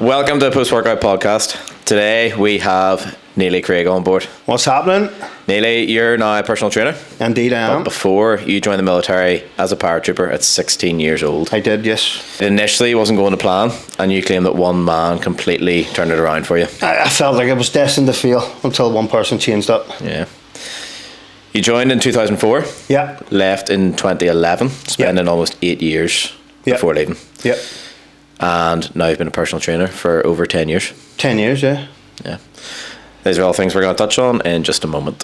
Welcome to the Post Workout Podcast. Today we have Neally Craig on board. What's happening? Neally, you're now a personal trainer. Indeed I am. But before you joined the military as a paratrooper at 16 years old. I did, yes. It initially wasn't going to plan, and you claim that one man completely turned it around for you. I felt like it was destined to fail until one person changed up. Yeah. You joined in 2004. Yeah. Left in 2011, spending almost 8 years before leaving. Yeah. And now you've been a personal trainer for over 10 years. 10 years, yeah. Yeah. These are all things we're going to touch on in just a moment.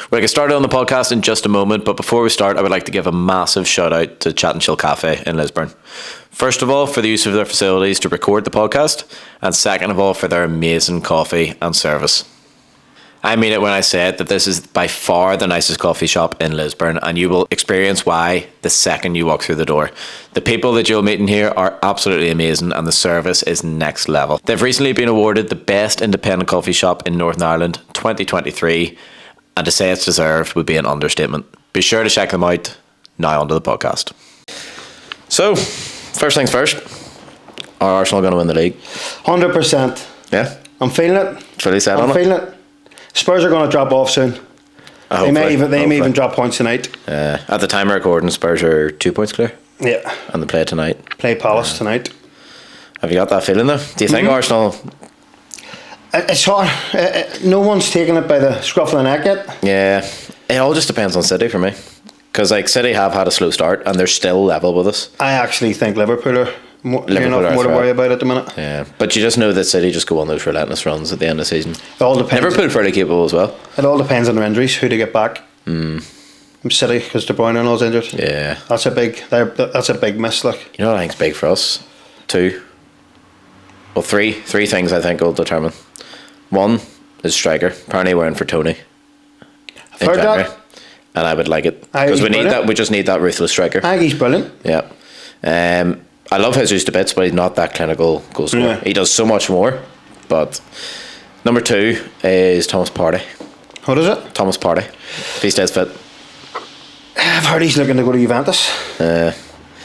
We'll get started on the podcast in just a moment, but before we start, I would like to give a massive shout out to Chat and Chill Cafe in Lisburn. First of all, for the use of their facilities to record the podcast, and second of all, for their amazing coffee and service. I mean it when I say it, that this is by far the nicest coffee shop in Lisburn, and you will experience why the second you walk through the door. The people that you'll meet in here are absolutely amazing, and the service is next level. They've recently been awarded the Best Independent Coffee Shop in Northern Ireland 2023, and to say it's deserved would be an understatement. Be sure to check them out. Now onto the podcast. So, first things first, are Arsenal going to win the league? 100%. Yeah? I'm feeling it. Fully set on it? I'm feeling it. Spurs are going to drop off soon. They may even drop points tonight. At the time of recording, Spurs are 2 points clear. Yeah. And they play tonight. Play Palace tonight. Have you got that feeling though? Do you think Arsenal... It's hard. No one's taking it by the scruff of the neck yet. Yeah, it all just depends on City for me, because like City have had a slow start and they're still level with us. I actually think Liverpool are more to worry about at the minute. Yeah, but you just know that City just go on those relentless runs at the end of the season. It all depends. Liverpool fairly capable as well. It all depends on their injuries, who they get back. City, because De Bruyne and all's injured. Yeah, that's a big miss. Like, you know what I think's big for us? Three things I think will determine. One is striker. Apparently we're in for Tony in January, and I would like it because we need that. We just need that ruthless striker. I think he's brilliant. Yeah, I love Jesus to bits, but he's not that clinical goal scorer. Yeah. He does so much more. But number 2 is Thomas Partey. What is it? Thomas Partey. If he stays fit. I've heard he's looking to go to Juventus.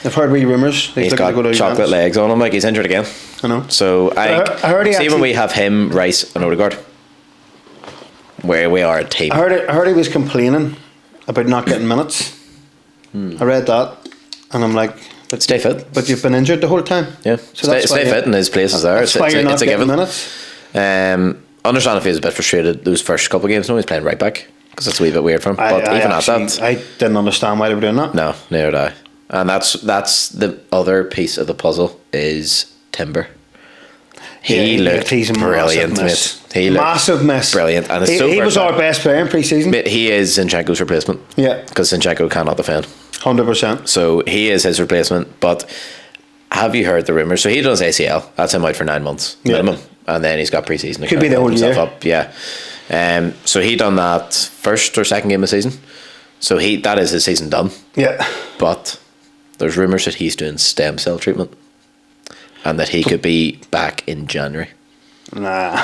I've heard wee rumours he's got chocolate legs on him. Like, he's injured again. I know. So I heard see when we have him, Rice and Odegaard, where we are a team. I heard he was complaining about not getting minutes. I read that and I'm like, but stay fit. But you've been injured the whole time. Yeah. So stay fit and his place is there. That's why you're not getting minutes. Understand if he was a bit frustrated those first couple of games. No, he's playing right back because it's a wee bit weird for him. But even at that, I didn't understand why they were doing that. No, neither did I. And that's the other piece of the puzzle is Timber. He looked brilliant, mate. He looked massive miss. Brilliant. And he was our best player in pre-season. Mate, he is Zinchenko's replacement. Yeah. Because Zinchenko cannot defend. 100%. So he is his replacement. But have you heard the rumours? So he does ACL. That's him out for 9 months minimum. And then he's got pre-season. Could be the whole year. Up. Yeah. So he done that first or second game of the season. So that is his season done. Yeah. But there's rumours that he's doing stem cell treatment and that he could be back in January. Nah.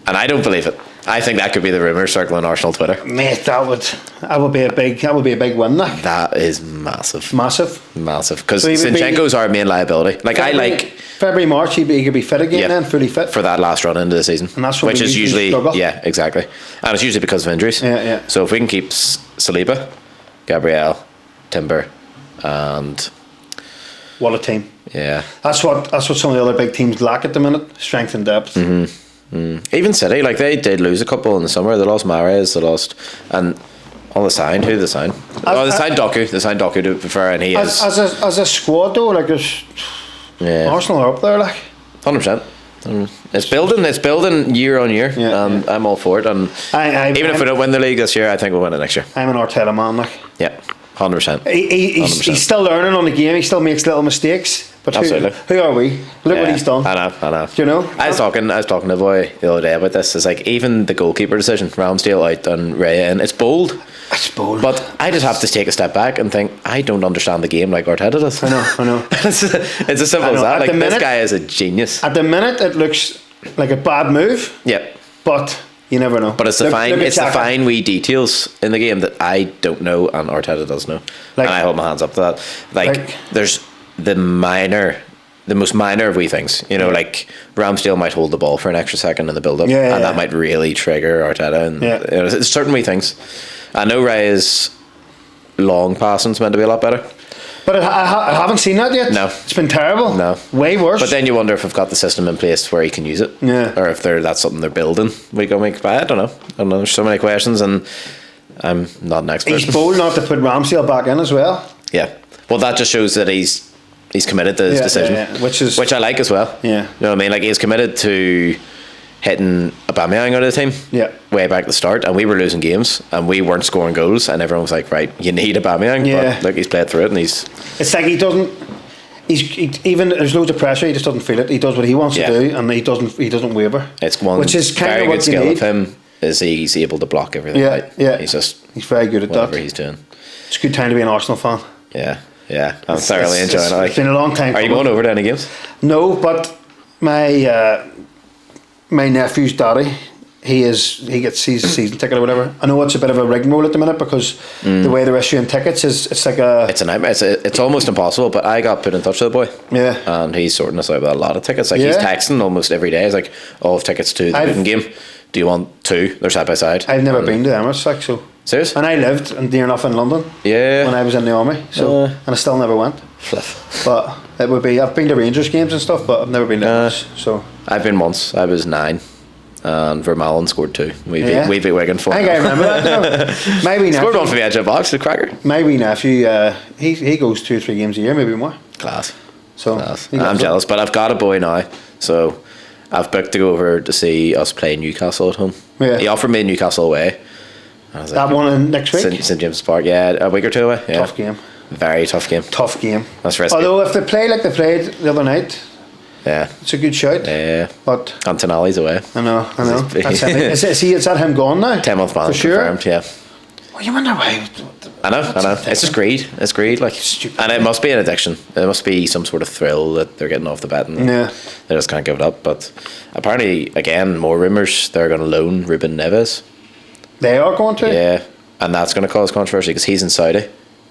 And I don't believe it. I think that could be the rumour circling Arsenal Twitter. Mate, that would be a big win. That is massive. Massive. Because Zinchenko's our main liability. Like February, March, he could be fit again then, fully fit. For that last run into the season. And that's which is usually struggle. Yeah, exactly. And it's usually because of injuries. Yeah. So if we can keep Saliba, Gabriel, Timber, and what a team. Yeah. That's what some of the other big teams lack at the minute. Strength and depth. Even City, like, they did lose a couple in the summer. They lost Mahrez, and on the sign, who they signed? They signed Doku. They signed Doku to prefer, and he is as a squad though. Like, there's Arsenal are up there, like 100%. It's building year on year, and I'm all for it. And even if we don't win the league this year, I think we'll win it next year. I'm an Arteta man, like. Yeah, 100%. He's still learning on the game. He still makes little mistakes, But Absolutely. who are we? Look what he's done. I know. Do you know? I was talking to a boy the other day about this. It's like even the goalkeeper decision, Ramsdale out and Raya in, it's bold. It's bold. But I just have to take a step back and think, I don't understand the game like Arteta does. I know. it's as simple as that. Like, this guy is a genius. At the minute, it looks like a bad move. Yeah. But you never know. But it's the fine wee details in the game that I don't know and Arteta does know. And I hold my hands up to that. Like there's the most minor of wee things. You know, like Ramsdale might hold the ball for an extra second in the build-up, and that might really trigger Arteta. And you know, it's certain wee things. I know Raya's long passing's meant to be a lot better. But I haven't seen that yet. No. It's been terrible. No. Way worse. But then you wonder if we've got the system in place where he can use it. Yeah. Or if that's something they're building week on week. But I don't know. There's so many questions and I'm not an expert. He's bold not to put Ramsdale back in as well. Yeah. Well, that just shows that he's committed to his decision. Yeah. Which I like as well. Yeah. You know what I mean? Like, he's committed to hitting Aubameyang out of the team way back at the start, and we were losing games and we weren't scoring goals, and everyone was like, right, you need Aubameyang. But look, he's played through it, and it's like he doesn't, even there's loads of pressure, he just doesn't feel it. He does what he wants to do, and he doesn't waver. It's one which is kind very of good what you skill need. of him, is he's able to block everything. He's very good at whatever that. he's doing. It's a good time to be an Arsenal fan. I'm thoroughly enjoying it. It's been a long time. Are you going over to any games? No, but my nephew's daddy, he gets his season ticket or whatever. I know it's a bit of a rigmarole at the minute because the way they're issuing tickets it's like it's a nightmare. It's almost impossible. But I got put in touch with the boy, and he's sorting us out with a lot of tickets. Like, he's texting almost every day. He's like, "Oh, I've tickets to the Luton game. Do you want two? They're side by side." I've never been to Emirates, like, so. Serious? And I lived near enough in London. Yeah. When I was in the army, so and I still never went. But it would be. I've been to Rangers games and stuff, but I've never been to Emirates. So I've been once. I was 9. And Vermaelen scored 2. We beat Wigan 4. I think I remember that. My wee nephew scored one for the edge of the box, the cracker. My wee nephew, he goes 2 or 3 games a year, maybe more. Class. So I'm jealous, but I've got a boy now, so I've booked to go over to see us play Newcastle at home. Yeah. He offered me Newcastle away. I was that like, one next week? St James's Park, a week or 2 away. Yeah. Tough game. Very tough game. Tough game. That's risky. Although if they play like they played the other night, it's a good shout. Yeah. But Antonelli's away. I know. That's him. Is that him gone now? 10-month ban for sure. Confirmed, yeah. Well, you wonder why. I know. It's just greed. It's greed, like, stupid. And it must be an addiction. It must be some sort of thrill that they're getting off the bet, and they just can't give it up. But apparently, again, more rumours they're going to loan Ruben Neves. They are going to. Yeah, and that's going to cause controversy because he's in Saudi.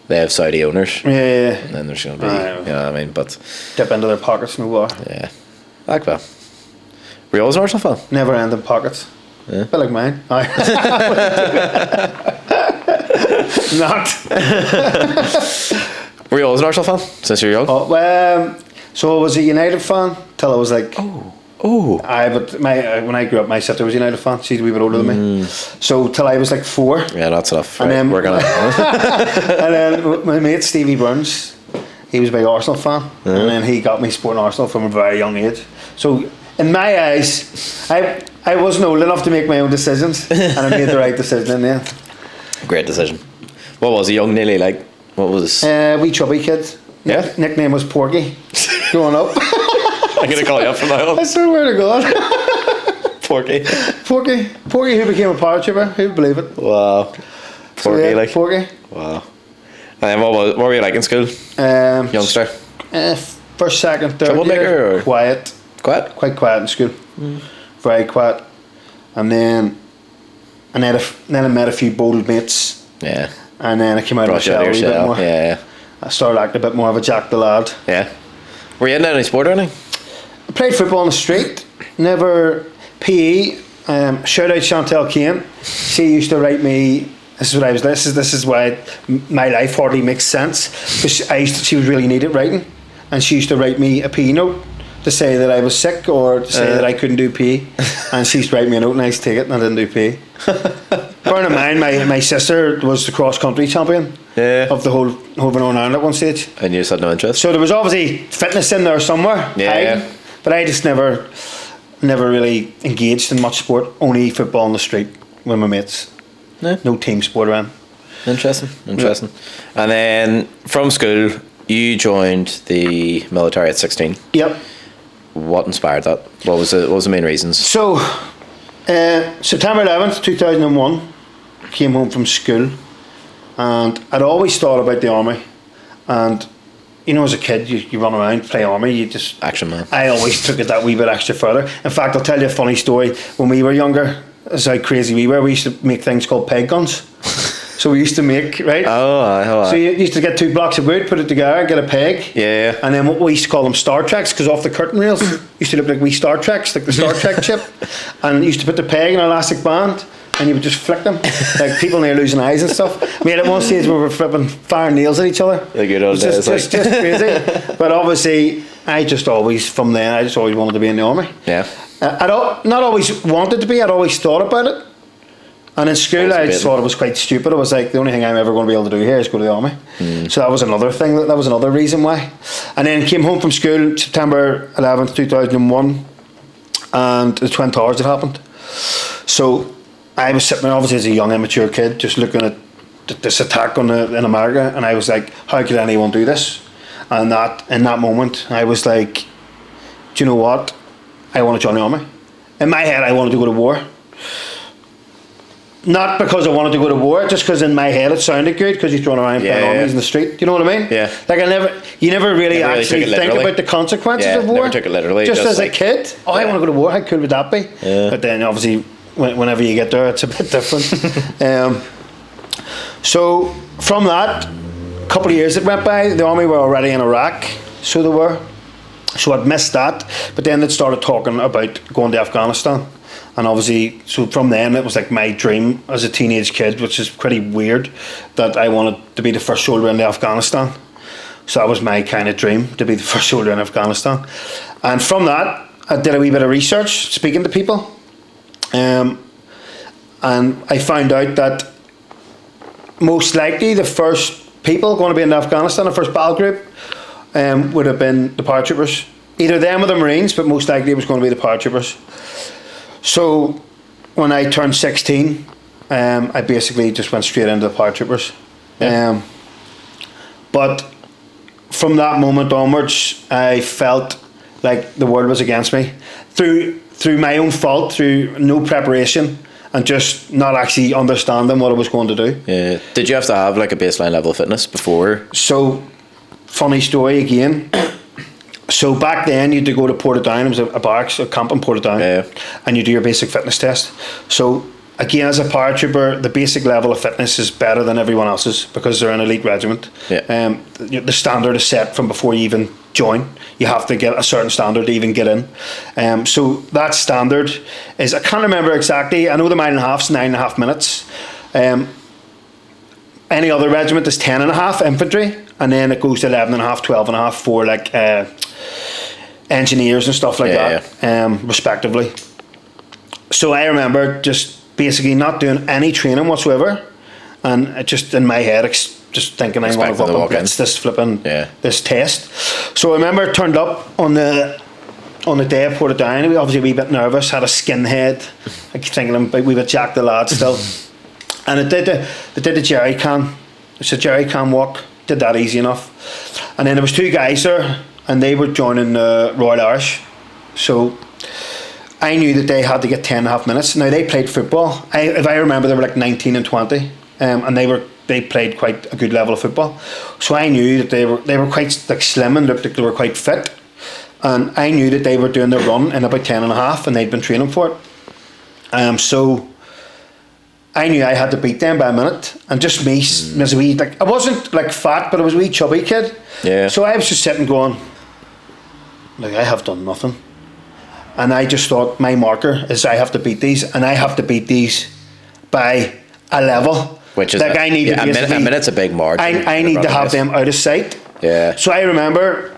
They have Saudi owners. Yeah. And then there's going to be, you know what I mean? But dip into their pockets, no more. Yeah, like that. Were you always an Arsenal fan? Never ending pockets. Yeah. Bit like mine. Not. Were you always an Arsenal fan since you were young? So I was a United fan till I was like. Oh. But when I grew up, my sister was a United fan. She's a wee bit older than me. So till I was like 4. Yeah, that's enough. And right, then we're gonna. and then my mate Stevie Burns, he was a big Arsenal fan, and then he got me supporting Arsenal from a very young age. So in my eyes, I wasn't old enough to make my own decisions, and I made the right decision in the end. Great decision. What was a young Neally like? What was? Wee chubby kid. Yeah. Nickname was Porky. Growing up. I'm gonna call you up from now on. I swear to God. Porky, who became a paratrooper? Who'd believe it? Wow. Porky, Porky. Wow. And then what were you like in school? Youngster. First, second, third Troublemaker year. or? Quiet. Quite quiet in school. Very quiet. And then I met a few bold mates. Yeah. And then I came out of my shell a wee bit more. Yeah. I started acting a bit more of a Jack the Lad. Yeah. Were you into any sport or anything? I played football on the street. Never PE. Shout out Chantel Kane. She used to write me. This is what I was. This is why my life hardly makes sense. Because she was really needed writing, and she used to write me a PE note to say that I was sick or to say that I couldn't do PE, and she used to write me a note and I used to take it and I didn't do PE. Bearing in mind, my sister was the cross country champion of the whole of Northern Ireland at one stage. And you just had no interest. So there was obviously fitness in there somewhere. Yeah. But I just never really engaged in much sport. Only football on the street with my mates. Yeah. No team sport around. Interesting. And then from school, you joined the military at 16. Yep. What inspired that? What was the main reasons? So, September 11th, 2001, came home from school, and I'd always thought about the army. And you know, as a kid, you run around, play army, you just... Action man. I always took it that wee bit extra further. In fact, I'll tell you a funny story. When we were younger, that's how crazy we were. We used to make things called peg guns. So we used to make, right? So you used to get 2 blocks of wood, put it together, get a peg. Yeah. And then what we used to call them Star Treks, because off the curtain rails used to look like wee Star Treks, like the Star Trek chip. And you used to put the peg in an elastic band, and you would just flick them. Like people near losing eyes and stuff. I mean, at one stage we were flipping firing nails at each other. The good old days. Just crazy. But obviously, I just always wanted to be in the army. Yeah. Not always wanted to be, I'd always thought about it. And in school, I thought it was quite stupid. I was like, the only thing I'm ever going to be able to do here is go to the army. So that was another thing. That was another reason why. And then came home from school September 11th, 2001, and the Twin Towers had happened. So I was sitting there, obviously as a young, immature kid, just looking at this attack in America, and I was like, how could anyone do this? And in that moment, I was like, do you know what? I want to join the army. In my head, I wanted to go to war. Not because I wanted to go to war, just because in my head it sounded good, because you're throwing around playing armies in the street. Do you know what I mean? Yeah. Like you never really actually think about the consequences of war. Never took it literally. Just as like, a kid, I want to go to war. How cool would that be? Yeah. But then obviously, whenever you get there, it's a bit different. So from that, a couple of years that went by, the army were already in Iraq, so they were. So I'd missed that, but then they started talking about going to Afghanistan. And obviously, so from then, it was like my dream as a teenage kid, which is pretty weird, that I wanted to be the first soldier in Afghanistan. So that was my kind of dream, to be the first soldier in Afghanistan. And from that, I did a wee bit of research, speaking to people. And I found out that most likely the first people going to be in Afghanistan, the first battle group, would have been the paratroopers. Either them or the Marines, but most likely it was going to be the paratroopers. So when I turned 16, I basically just went straight into the paratroopers. Yeah. But from that moment onwards, I felt like the world was against me. Through my own fault, through no preparation, and just not actually understanding what I was going to do. Yeah. Did you have to have like a baseline level of fitness before? So, funny story again. So back then you had to go to Portadown. It was a barracks, a camp in Portadown, and you do your basic fitness test. So again, as a paratrooper, the basic level of fitness is better than everyone else's because they're an elite regiment. Yeah. The standard is set from before you even join. You have to get a certain standard to even get in. So that standard is, I can't remember exactly. I know the mile and a half's 9.5 minutes. Any other regiment is 10.5 infantry, and then it goes to 11.5, 12.5 for like engineers and stuff like that, respectively. So I remember just basically not doing any training whatsoever, and it just in my head just thinking I want to go up and blitz this flipping this test. So I remember turned up on the day I put it down. Obviously a wee bit nervous, had a skinhead, I keep thinking I'm a wee bit Jack the Lad still. And it did the jerry can. It's a jerry can walk. Did that easy enough. And then there was 2 guys there, and they were joining Royal Irish. So I knew that they had to get 10.5 minutes. Now they played football. If I remember, they were like 19 and 20, and they played quite a good level of football. So I knew that they were quite like slim and looked like they were quite fit. And I knew that they were doing their run in about 10.5, and they'd been training for it. So I knew I had to beat them by a minute, and just me as a wee, like I wasn't like fat, but I was a wee chubby kid. Yeah. So I was just sitting going, like I have done nothing, and I just thought my marker is I have to beat these, and I have to beat these by a level. Which is like I need to a minute's a big margin. I need to have them out of sight. Yeah. So I remember,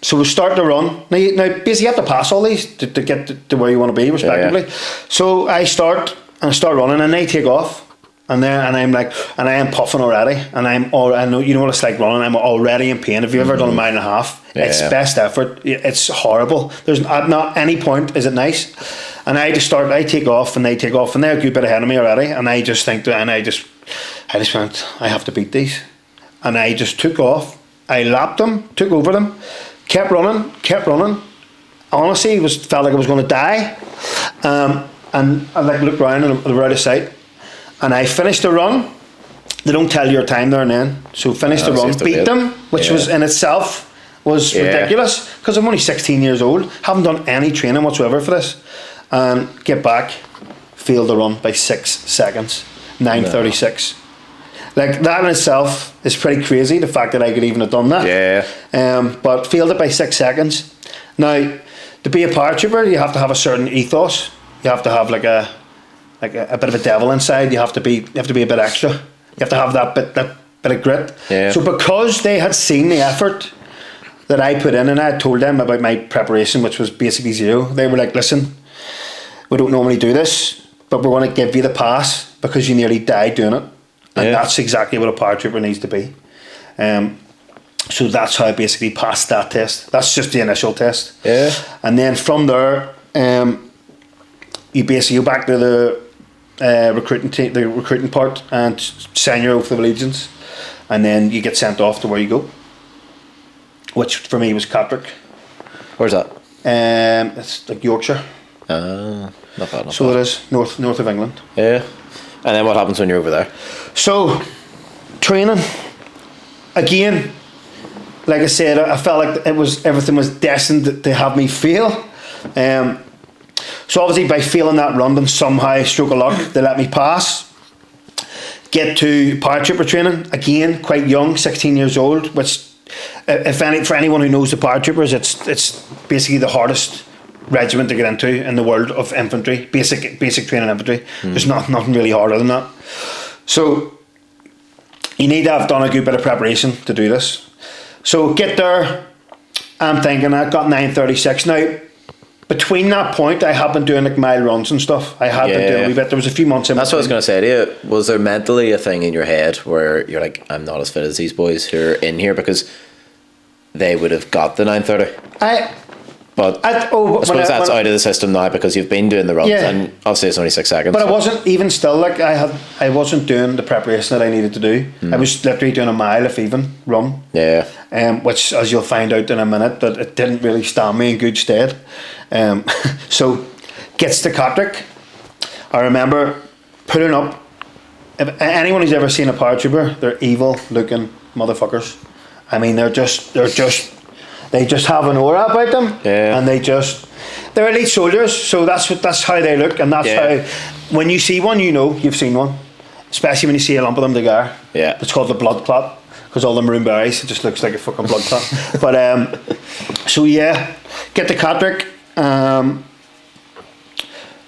so we start to run. Now basically you have to pass all these to get to where you want to be, respectively. Yeah. So I start running, and they take off, and I'm like, and I am puffing already, and I know you know what it's like running. I'm already in pain. If you've ever done a mile and a half, it's best effort. It's horrible. There's not any point is it nice. And I take off, and they take off, and they're a good bit ahead of me already. And I just think, I just went, I have to beat these. and I just took off. I lapped them, took over them, kept running. Honestly, felt like I was going to die. And I looked around and they were out of sight. And I finished the run. They don't tell your time there and then. So finished the run, beat them, which was in itself was ridiculous, because I'm only 16 years old, haven't done any training whatsoever for this, and get back, failed the run by 6 seconds, 9:36. Like, that in itself is pretty crazy, the fact that I could even have done that. But failed it by 6 seconds. Now, to be a paratrooper, you have to have a certain ethos. You have to have like a bit of a devil inside. You have to be a bit extra. You have to have that bit of grit. So because they had seen the effort that I put in, and I had told them about my preparation, which was basically zero, they were like, listen, we don't normally do this, but we're going to give you the pass because you nearly died doing it. And that's exactly what a paratrooper needs to be. So that's how I basically passed that test. That's just the initial test. And then from there, you basically go back to the recruiting part and sign your oath of allegiance, and then you get sent off to where you go, which for me was Catrick. Where's that? It's like Yorkshire. Not bad. So it is north of England. And then what happens when you're over there? So training again. Like I said, I felt like everything was destined to have me fail. So obviously by failing that run, then somehow, stroke of luck, they let me pass. Get to paratrooper training, again, quite young, 16 years old, which, for anyone who knows the paratroopers, it's basically the hardest regiment to get into in the world of infantry, basic training infantry. There's nothing really harder than that. So you need to have done a good bit of preparation to do this. So get there, I'm thinking I got 9:36. Now, between that point, I have been doing like mile runs and stuff. I had been doing a wee bit. There was a few months in That's what I was going to say to you. Was there mentally a thing in your head where you're like, I'm not as fit as these boys who are in here, because they would have got the 9:30? But I suppose that's out of the system now, because you've been doing the runs, and obviously it's only 6 seconds. But I wasn't even still, like, I wasn't doing the preparation that I needed to do. I was literally doing a mile if even run. Which, as you'll find out in a minute, that it didn't really stand me in good stead. So gets to Catrick. I remember putting up. If anyone who's ever seen a paratrooper, they're evil looking motherfuckers. I mean, they just have an aura about them, and they're elite soldiers. So that's how they look, and that's how, when you see one, you know you've seen one. Especially when you see a lump of them together. It's called the blood clot, because all the maroon berries, it just looks like a fucking blood clot. But so get to Catrick,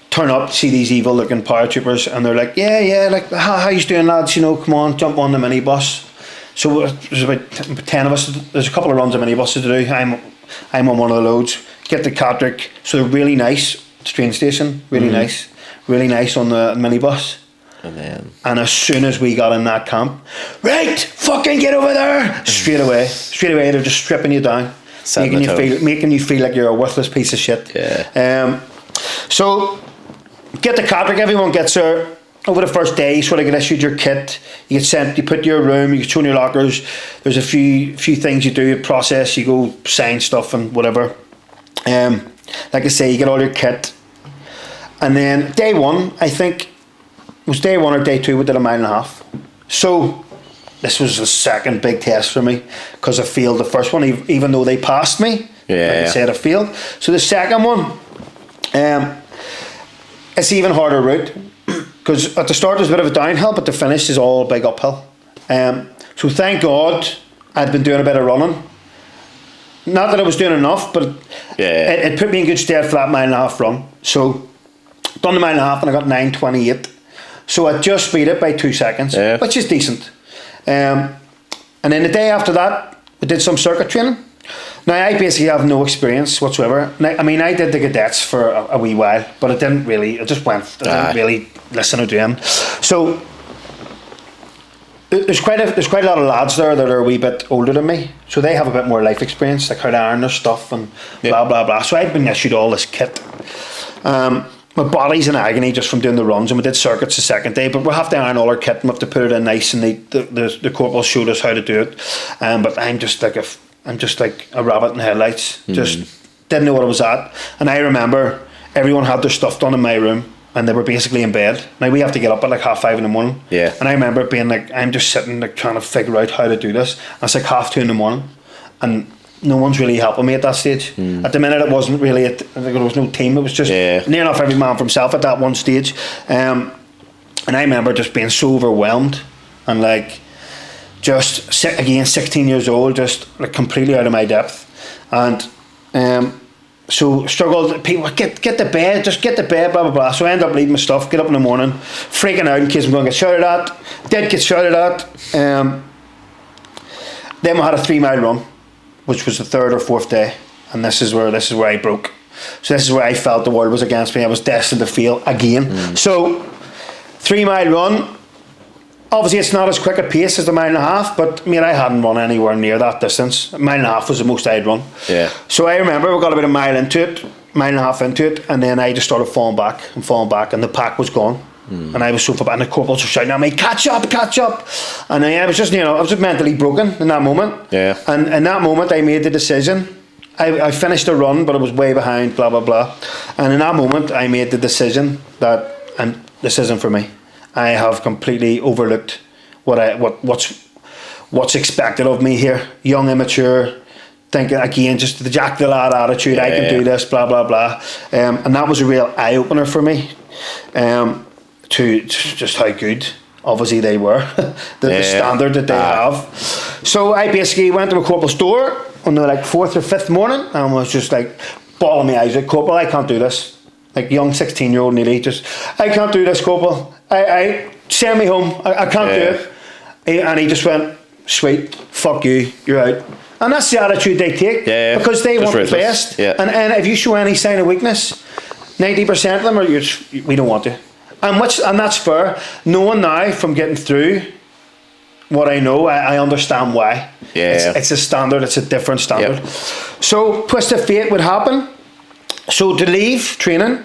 turn up, see these evil looking paratroopers, and they're like, like, how you doing, lads? You know, come on, jump on the minibus. So there's about 10 of us. There's a couple of runs of minibuses to do. I'm on one of the loads. Get to Catrick. So they're really nice. The train station, really nice on the minibus. And as soon as we got in that camp, right, fucking get over there. Straight away, they're just stripping you down, making you feel like you're a worthless piece of shit. So get to Catrick. Everyone gets there. Over the first day, you sort of get issued your kit. You get sent. You put your room. You get shown your lockers. There's a few things you do. Process. You go sign stuff and whatever. Like I say, you get all your kit. And then day one, I think, was day one or day two, we did a mile and a half. So this was the second big test for me, because I failed the first one, even though they passed me. Like I said, I failed. So the second one, it's even harder route. Because at the start there's a bit of a downhill, but the finish is all a big uphill. So thank God I'd been doing a bit of running. Not that I was doing enough, but it put me in good stead for that mile and a half run. So done the mile and a half and I got 9:28. So I just beat it by 2 seconds, which is decent. And then the day after that, we did some circuit training. Now, I basically have no experience whatsoever. Now, I mean, I did the cadets for a wee while, but I didn't really listen or do them. So there's quite a lot of lads there that are a wee bit older than me, so they have a bit more life experience, like how to iron their stuff and blah blah blah. So I'd been issued all this kit. my body's in agony just from doing the runs, and we did circuits the second day, but we'll have to iron all our kit and we have to put it in nice, and the corporal showed us how to do it. But I'm just like a rabbit in headlights. Just didn't know what I was at. And I remember everyone had their stuff done in my room, and they were basically in bed. Now we have to get up at like 5:30 in the morning. Yeah. And I remember being like, I'm just sitting like trying to figure out how to do this. And it's like 2:30 in the morning, and no one's really helping me at that stage. At the minute, it wasn't really. There was no team. It was just near enough every man for himself at that one stage. And I remember just being so overwhelmed, and like just 16 years old, just like completely out of my depth, and so struggled. People get to bed, just get to bed, blah blah blah. So I end up leaving my stuff, get up in the morning, freaking out in case I'm going to get shouted at. Did get shouted at. Then we had a 3-mile run, which was the 3rd or 4th day, and this is where I broke. So this is where I felt the world was against me. I was destined to fail again. So 3-mile run. Obviously, it's not as quick a pace as the 1.5 miles, but I mean, I hadn't run anywhere near that distance. 1.5 miles was the most I'd run. Yeah. So I remember we got about 1.5 miles into it, 1.5 miles into it, and then I just started falling back, and the pack was gone. And I was so far, and the corporals were shouting at me, catch up. And I was just, I was just mentally broken in that moment. Yeah. And in that moment, I made the decision. I finished the run, but I was way behind, blah, blah, blah. And in that moment, I made the decision that this isn't for me. I have completely overlooked what's expected of me here. Young, immature, thinking again, just the Jack the Lad attitude. I can do this, blah blah blah. And that was a real eye opener for me. To just how good, obviously they were, the standard that they have. So I basically went to a corporal's door on the like 4th or 5th morning, and was just like bawling my eyes out. Corporal, I can't do this. Like young 16-year-old Neally, just I can't do this, Corporal. I send me home. I can't do it. And he just went, sweet, fuck you, you're out. And that's the attitude they take because they want the best. Yeah. And if you show any sign of weakness, 90% of them are we don't want to. And that's fair. Knowing now from getting through what I know, I understand why. Yeah. It's a standard. It's a different standard. Yep. So twist of fate would happen. So to leave training,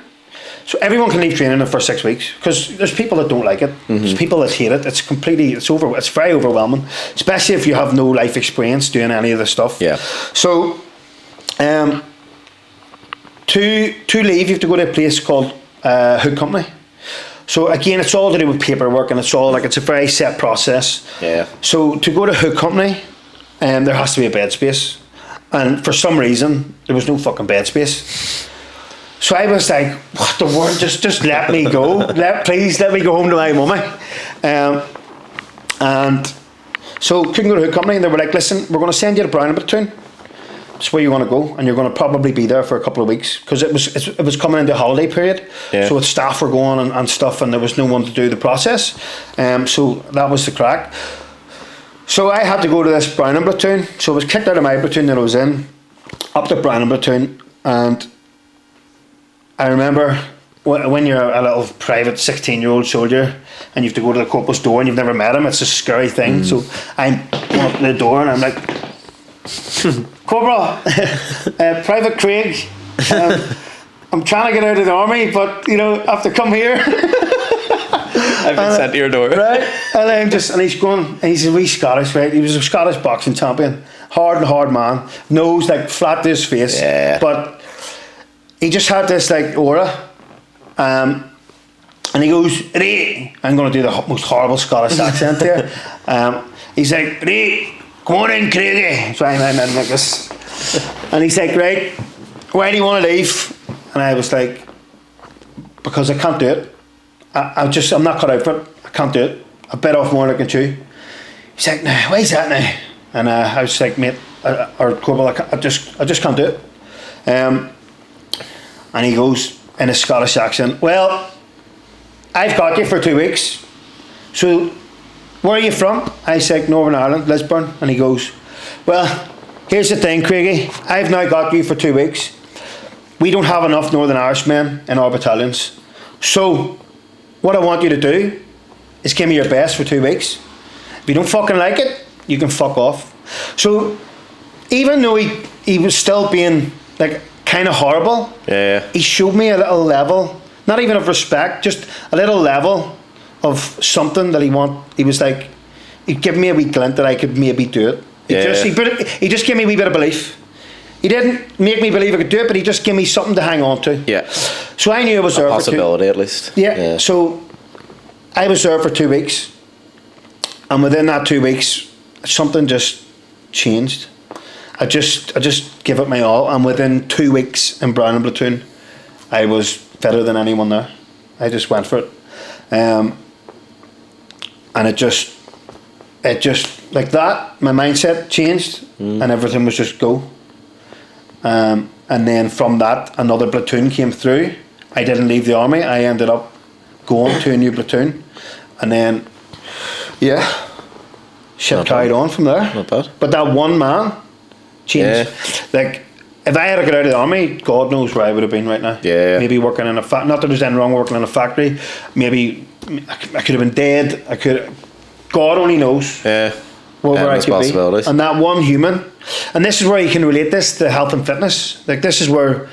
so everyone can leave training in the first 6 weeks because there's people that don't like it. There's people that hate it. It's very overwhelming, especially if you have no life experience doing any of the stuff. Yeah. So, to leave, you have to go to a place called Hood Company. So again, it's all to do with paperwork, and it's a very set process. Yeah. So to go to Hood Company, there has to be a bed space, and for some reason there was no fucking bed space. So I was like, what the world? Just let me go. Please let me go home to my mummy. And so couldn't go to Hood Company, and they were like, listen, we're going to send you to Brown Platoon. It's where you want to go, and you're going to probably be there for a couple of weeks because it was coming into holiday period. Yeah. So staff were going and stuff, and there was no one to do the process. So that was the crack. So I had to go to this Brown Platoon. So I was kicked out of my platoon that I was in, up to Brown Platoon, and I remember when you're a little private 16-year-old soldier and you have to go to the corporal's door and you've never met him, it's a scary thing. So I'm going up to the door and I'm like, Corporal, Private Craig, I'm trying to get out of the army, but I have to come here. I've been sent to your door. Right? And he's going, and he's a wee Scottish, right? He was a Scottish boxing champion, hard man, nose like flat to his face, but he just had this like aura, and he goes, "Ray," I'm going to do the most horrible Scottish accent here. He's like, "Ray, come on in, Craigie." So I'm in like this, and he's like, "Right, why do you want to leave?" And I was like, "Because I can't do it. I'm not cut out for it. I can't do it. I bit off more than I can chew." He's like, "Nah, why is that now?" And I was like, "Mate, or Corporal, I just can't do it." And he goes in a Scottish accent, "Well, I've got you for 2 weeks. So where are you from?" I said, "Northern Ireland, Lisburn." And he goes, "Well, here's the thing, Craigie. I've now got you for 2 weeks. We don't have enough Northern Irishmen in our battalions. So what I want you to do is give me your best for 2 weeks. If you don't fucking like it, you can fuck off." So even though he was still being like kind of horrible, he showed me a little level not even of respect, just a little level of something that he was like, he'd give me a wee glint that I could maybe do it. He just gave me a wee bit of belief. He didn't make me believe I could do it, but he just gave me something to hang on to. Yeah. So I knew I was there for possibility at least. Yeah. So I was there for 2 weeks, and within that 2 weeks, something just changed. I just give it my all, and within 2 weeks in Browning Platoon, I was fitter than anyone there. I just went for it, and it just like that. My mindset changed, and everything was just go. And then from that, another platoon came through. I didn't leave the army. I ended up going to a new platoon, and then shit carried on from there. Not bad. But that one man changed. Like, if I had got out of the army, God knows where I would have been right now. Yeah. Maybe working in a not that there's anything wrong working in a factory. Maybe I could have been dead. God only knows. Yeah. Where I could be. And that one human, and this is where you can relate this to health and fitness. Like, this is where,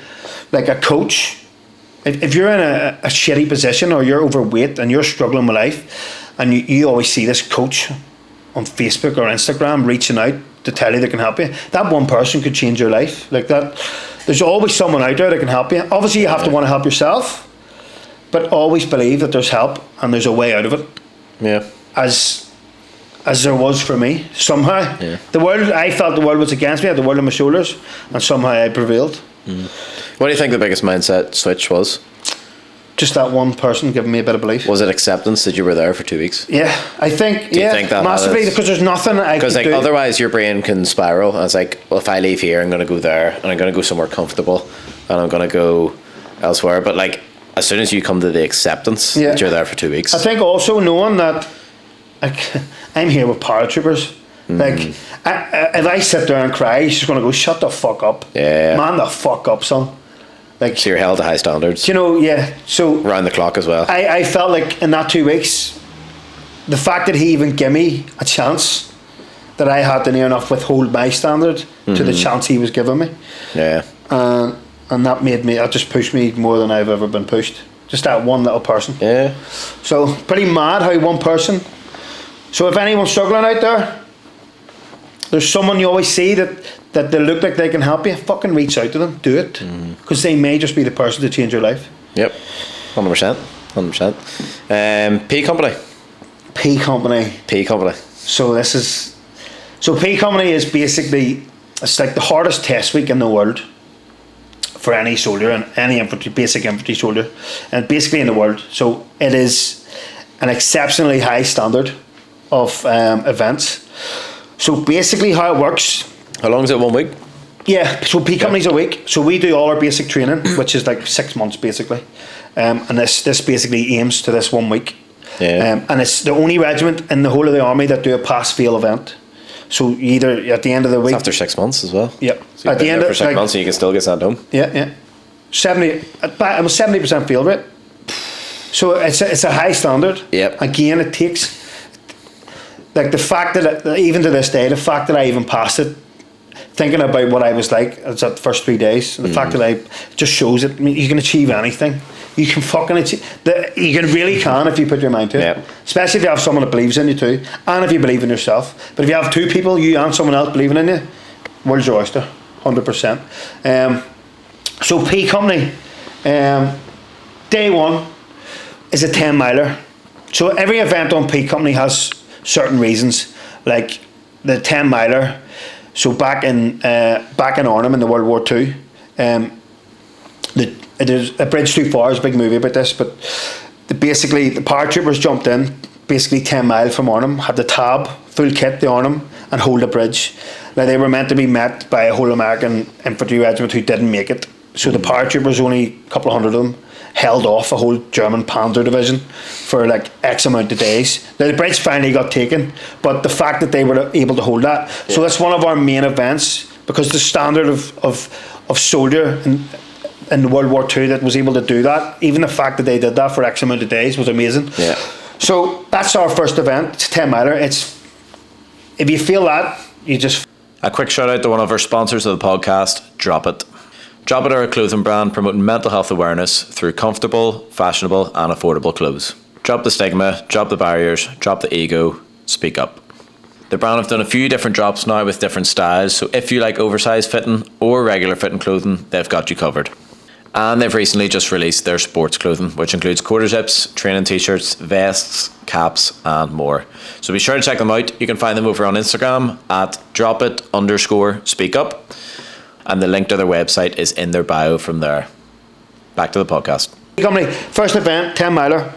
like, a coach, if you're in a shitty position or you're overweight and you're struggling with life, and you always see this coach on Facebook or Instagram reaching out to tell you they can help you, that one person could change your life. Like that, there's always someone out there that can help you. Obviously you have to want to help yourself, but always believe that there's help and there's a way out of it. Yeah. As there was for me, somehow. Yeah. I felt the world was against me. I had the world on my shoulders, and somehow I prevailed. What do you think the biggest mindset switch was? Just that one person giving me a bit of belief. Was it acceptance that you were there for 2 weeks? Yeah, I think. Do you think that massively, because there's nothing I could do. Because otherwise your brain can spiral. And it's like, well, if I leave here, I'm going to go there, and I'm going to go somewhere comfortable, and I'm going to go elsewhere. But like, as soon as you come to the acceptance that you're there for 2 weeks, I think also knowing that, like, I'm here with paratroopers. Like, if I sit there and cry, she's going to go, shut the fuck up. Yeah. Man the fuck up, son. Like, so you're held to high standards. You know, yeah. So round the clock as well. I felt like in that 2 weeks, the fact that he even gave me a chance, that I had to near enough withhold my standard to the chance he was giving me. Yeah. And that just pushed me more than I've ever been pushed. Just that one little person. Yeah. So pretty mad how one person. So if anyone's struggling out there, there's someone you always see that they look like they can help you. Fucking reach out to them. Do it. Because they may just be the person to change your life. Yep. 100%. 100%. P Company. P Company. P Company. So P Company is basically, it's like the hardest test week in the world for any soldier, and any basic infantry soldier, and basically in the world. So it is an exceptionally high standard of events. So basically how it works. How long is it? 1 week? Yeah, so P Company's a week. So we do all our basic training, which is like 6 months basically. And this basically aims to this 1 week. Yeah. And it's the only regiment in the whole of the army that do a pass-fail event. So either at the end of the week. It's after 6 months as well. Yeah. So at the end of 6 months, and you can still get sent home. Yeah. 70% fail rate. So it's a high standard. Yep. Again, it takes, like, the fact that even to this day, the fact that I even passed it, thinking about what I was like at the first 3 days, the fact that I just shows that, I mean, you can achieve anything. You can fucking achieve. You really can if you put your mind to it. Yep. Especially if you have someone that believes in you too, and if you believe in yourself. But if you have two people, you and someone else believing in you, world's your oyster, 100%. So P Company, day one is a 10 miler. So every event on P Company has certain reasons, like the 10 miler. So back in Arnhem in the World War II, it is A Bridge Too Far is a big movie about this, but basically the paratroopers jumped in, basically 10 miles from Arnhem, had the tab, full kit, the Arnhem, and hold the bridge. Now they were meant to be met by a whole American infantry regiment who didn't make it. So the paratroopers, only a couple of hundred of them, held off a whole German Panzer division for like X amount of days. Now the bridge finally got taken, but the fact that they were able to hold that, so that's one of our main events, because the standard of soldier in World War II that was able to do that, even the fact that they did that for X amount of days was amazing. Yeah. So that's our first event. It's 10 miler. It's, if you feel that, you just. A quick shout out to one of our sponsors of the podcast, Drop It. Drop It are a clothing brand promoting mental health awareness through comfortable, fashionable and affordable clothes. Drop the stigma, drop the barriers, drop the ego, speak up. The brand have done a few different drops now with different styles, so if you like oversized fitting or regular fitting clothing, they've got you covered. And they've recently just released their sports clothing, which includes quarter zips, training t-shirts, vests, caps and more. So be sure to check them out. You can find them over on Instagram at dropit_speakup, and the link to their website is in their bio from there. Back to the podcast. Company, first event, 10 miler.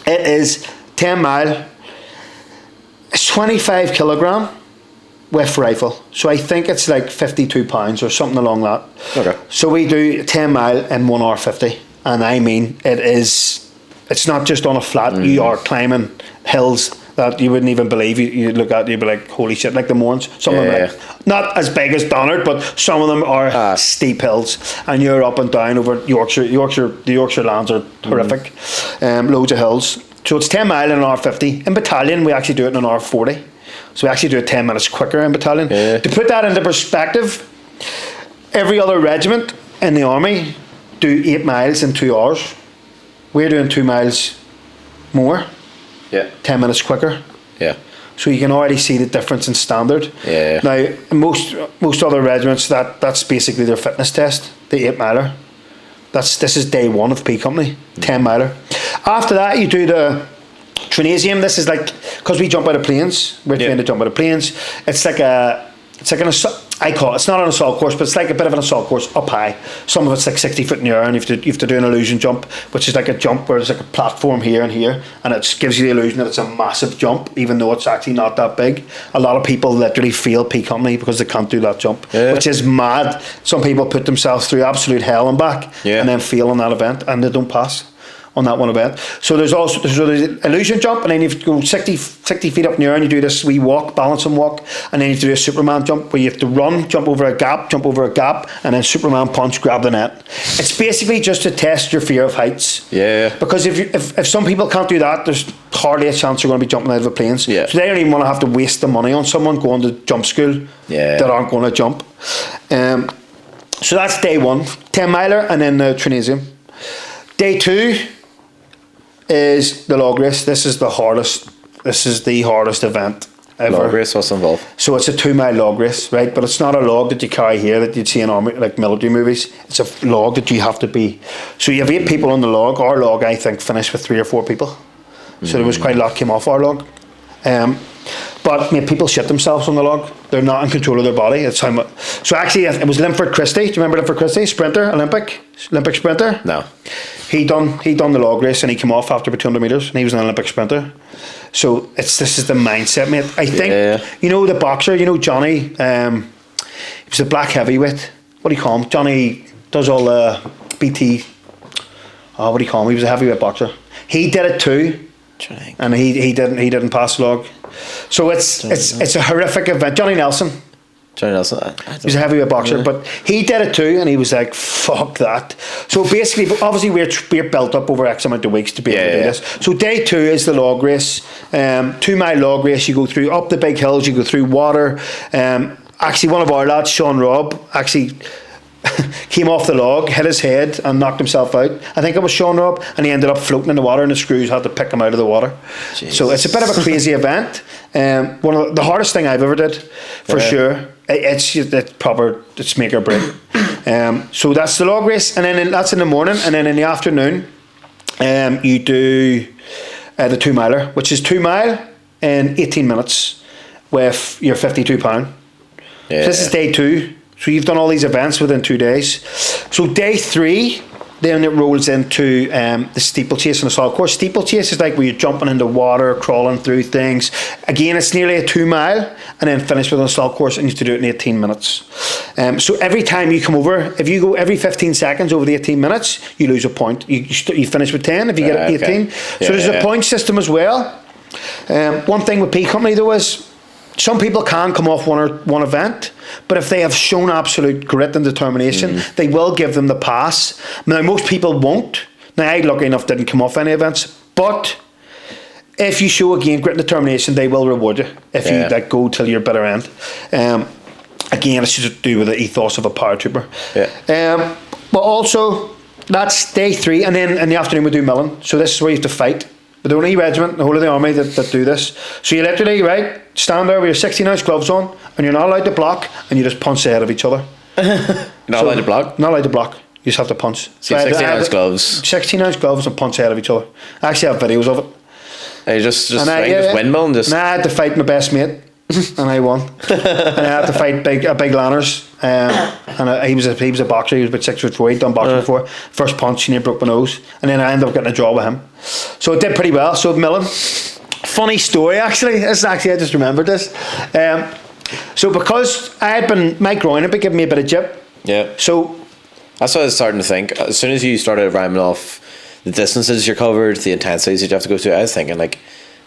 It is 10 mile, 25 kilogram with rifle. So I think it's like 52 pounds or something along that. Okay. So we do 10 mile in 1 hour 50. And I mean, it's not just on a flat. You are climbing hills that you wouldn't even believe. You look at, you'd be like, holy shit, like the Mourns. Some of them are like, not as big as Donard, but some of them are steep hills. And you're up and down over Yorkshire. The Yorkshire lands are horrific. Loads of hills. So it's 10 mile in an hour 50. In battalion, we actually do it in an hour 40. So we actually do it 10 minutes quicker in battalion. Yeah. To put that into perspective, every other regiment in the army do 8 miles in 2 hours. We're doing 2 miles more. Yeah. 10 minutes quicker. Yeah. So you can already see the difference in standard. Yeah. Now, most other regiments, that's basically their fitness test, the 8 miler. This is day one of P Company, 10 miler. After that, you do the Trinasium. This is like, because we jump out of planes, we're trained to jump out of planes. It's like an assault, I call it, it's not an assault course, but it's like a bit of an assault course up high. Some of it's like 60 foot in the air, and you have to do an illusion jump, which is like a jump where there's like a platform here and here, and it gives you the illusion that it's a massive jump, even though it's actually not that big. A lot of people literally fail P Company because they can't do that jump, which is mad. Some people put themselves through absolute hell and back, and then fail on that event, and they don't pass on that one event. So there's illusion jump, and then you have to go 60 feet up in the air, and you do this wee walk, balance and walk, and then you have to do a Superman jump where you have to run, jump over a gap, and then Superman punch, grab the net. It's basically just to test your fear of heights. Yeah. Because if some people can't do that, there's hardly a chance you're going to be jumping out of a plane. Yeah. So they don't even want to have to waste the money on someone going to jump school that aren't going to jump. So that's day one, 10 miler, and then the Trinasium. Day two is the log race. This is the hardest event ever. Log race, what's involved? So it's a 2 mile log race, right? But it's not a log that you carry here that you'd see in army, like military movies. It's a log that you have to be. So you have 8 people on the log. Our log, I think, finished with 3 or 4 people. So there was quite a lot came off our log. But people shit themselves on the log. They're not in control of their body. It's how much. So actually, it was Linford Christie. Do you remember Linford Christie? Sprinter, Olympic sprinter. No. He done the log race, and he came off after about 200 meters, and he was an Olympic sprinter. So this is the mindset, mate. I think you know the boxer. You know Johnny. He was a black heavyweight. What do you call him? Johnny does all the BT. Oh, what do you call him? He was a heavyweight boxer. He did it too. And he didn't pass the log. So it's a horrific event. Johnny Nelson. He was a heavyweight boxer, but he did it too, and he was like, "Fuck that." So basically, obviously, we're built up over X amount of weeks to be able to do this. So day 2 is the log race, 2 mile log race. You go through up the big hills, you go through water. Actually, one of our lads, Sean Robb, actually came off the log, hit his head, and knocked himself out. I think it was Sean Robb, and he ended up floating in the water, and the screws had to pick him out of the water. Jesus. So it's a bit of a crazy event. One of the hardest thing I've ever did, for sure. It's make or break. So that's the log race, and then that's in the morning, and then in the afternoon, you do the 2 miler, which is 2 mile in 18 minutes with your 52 pound. So this is day 2. So you've done all these events within 2 days. So day 3, then it rolls into the steeplechase and assault course. Steeplechase is like where you're jumping into water, crawling through things. Again, it's nearly a 2 mile, and then finish with an assault course, and you have to do it in 18 minutes. So every time you come over, if you go every 15 seconds over the 18 minutes, you lose a point. You finish with 10 if you get 18. So there's a point system as well. One thing with P Company though is, some people can come off one event, but if they have shown absolute grit and determination, they will give them the pass. Now, most people won't. Now, I, lucky enough, didn't come off any events, but if you show, again, grit and determination, they will reward you if you go till your bitter end. again, it's just to do with the ethos of a paratrooper. Yeah. But also, that's day 3, and then in the afternoon we do milling. So this is where you have to fight. We're the only regiment in the whole of the army that do this. So you literally, right, stand there with your 16-ounce gloves on, and you're not allowed to block, and you just punch the head of each other. Not allowed to block? Not allowed to block. You just have to punch. So 16-ounce gloves. 16-ounce gloves and punch the head of each other. I actually have videos of it. And you just windmill and just... And I had to fight my best mate, and I won. And I had to fight big Lanners, and he was a boxer. He was about 6'4". He'd done boxing before. First punch, and he broke my nose, and then I ended up getting a draw with him. So it did pretty well. So milling, funny story actually. I just remembered this. So because my groin had been giving me a bit of jip. Yeah. So that's what I was starting to think. As soon as you started rhyming off the distances you're covered, the intensities that you have to go through, I was thinking like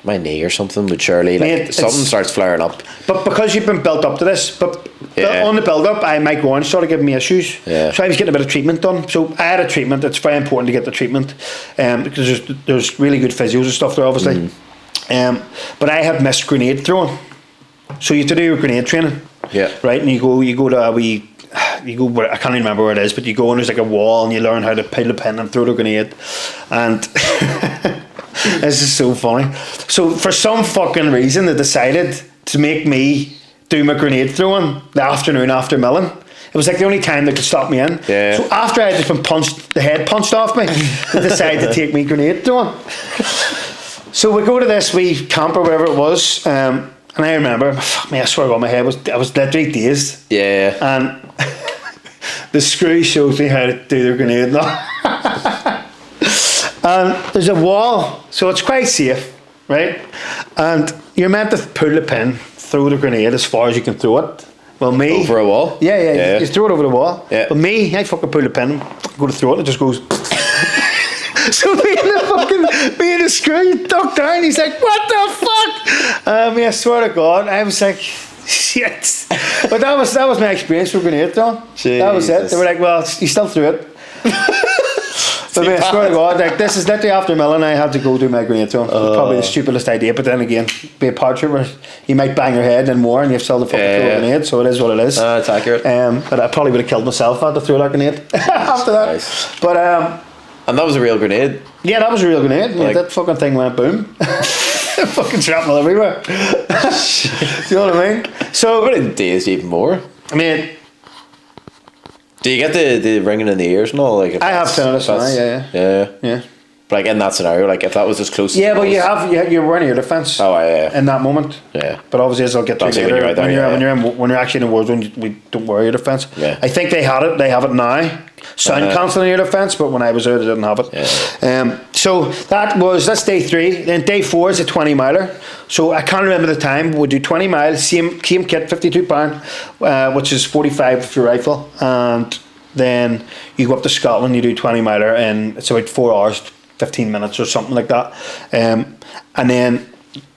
my knee or something would surely something starts flaring up. But because you've been built up to this, on the build up, my groin started giving me issues. Yeah. So I was getting a bit of treatment done. So I had a treatment. It's very important to get the treatment, because there's really good physios and stuff there, obviously. But I had missed grenade throwing. So you have to do your grenade training. Yeah. Right, and you go to a wee. You go where, I can't even remember where it is, but you go and there's like a wall and you learn how to pile a pin and throw the grenade, and this is so funny. So for some fucking reason they decided to make me do my grenade throwing the afternoon after milling. It was like the only time they could stop me in. Yeah. So after I had just been the head punched off me, they decided to take me grenade throwing. So we go to this wee camp or wherever it was, and I remember, I swear to God, I was literally dazed. Yeah. And the screw shows me how to do the grenade now. And there's a wall, so it's quite safe, right? And you're meant to pull the pin, throw the grenade as far as you can throw it. Well, me... Over a wall? Yeah. You throw it over the wall. Yeah. But me, I fucking pull the pin, go to throw it, and it just goes... So me and the screw ducked down. He's like, "What the fuck?" I swear to God, I was like, "Shit!" But that was my experience with grenade throwing. That was it. They were like, "Well, you still threw it." But I swear to God, like this is literally after milling. I had to go do my grenade throwing. Probably the stupidest idea. But then again, be a paratrooper, you might bang your head and more, and you've still to fucking throw a grenade. So it is what it is. It's accurate. But I probably would have killed myself had to throw that grenade after that. Nice. But and that was a real grenade? Yeah, that was a real grenade. Like, that fucking thing went boom. Fucking shrapnel everywhere. Do you know what I mean? So, but it dazed even more. I mean, do you get the ringing in the ears and all? Like, I have tinnitus now, yeah. But like in that scenario, like if that was as close. Yeah, but you're wearing ear defence. Oh, yeah. In that moment. Yeah. But obviously, as I'll get to later, when you're actually in a war zone, we don't wear ear defence. Yeah. I think they had it. They have it now. Sound cancelling ear defence, but when I was there, they didn't have it. Yeah. So that's day 3. Then day 4 is a 20 miler. So I can't remember the time. We do 20 miles, same kit, 52 pound, which is 45 with your rifle, and then you go up to Scotland. You do 20 miler, and it's about 4 hours, 15 minutes or something like that. And then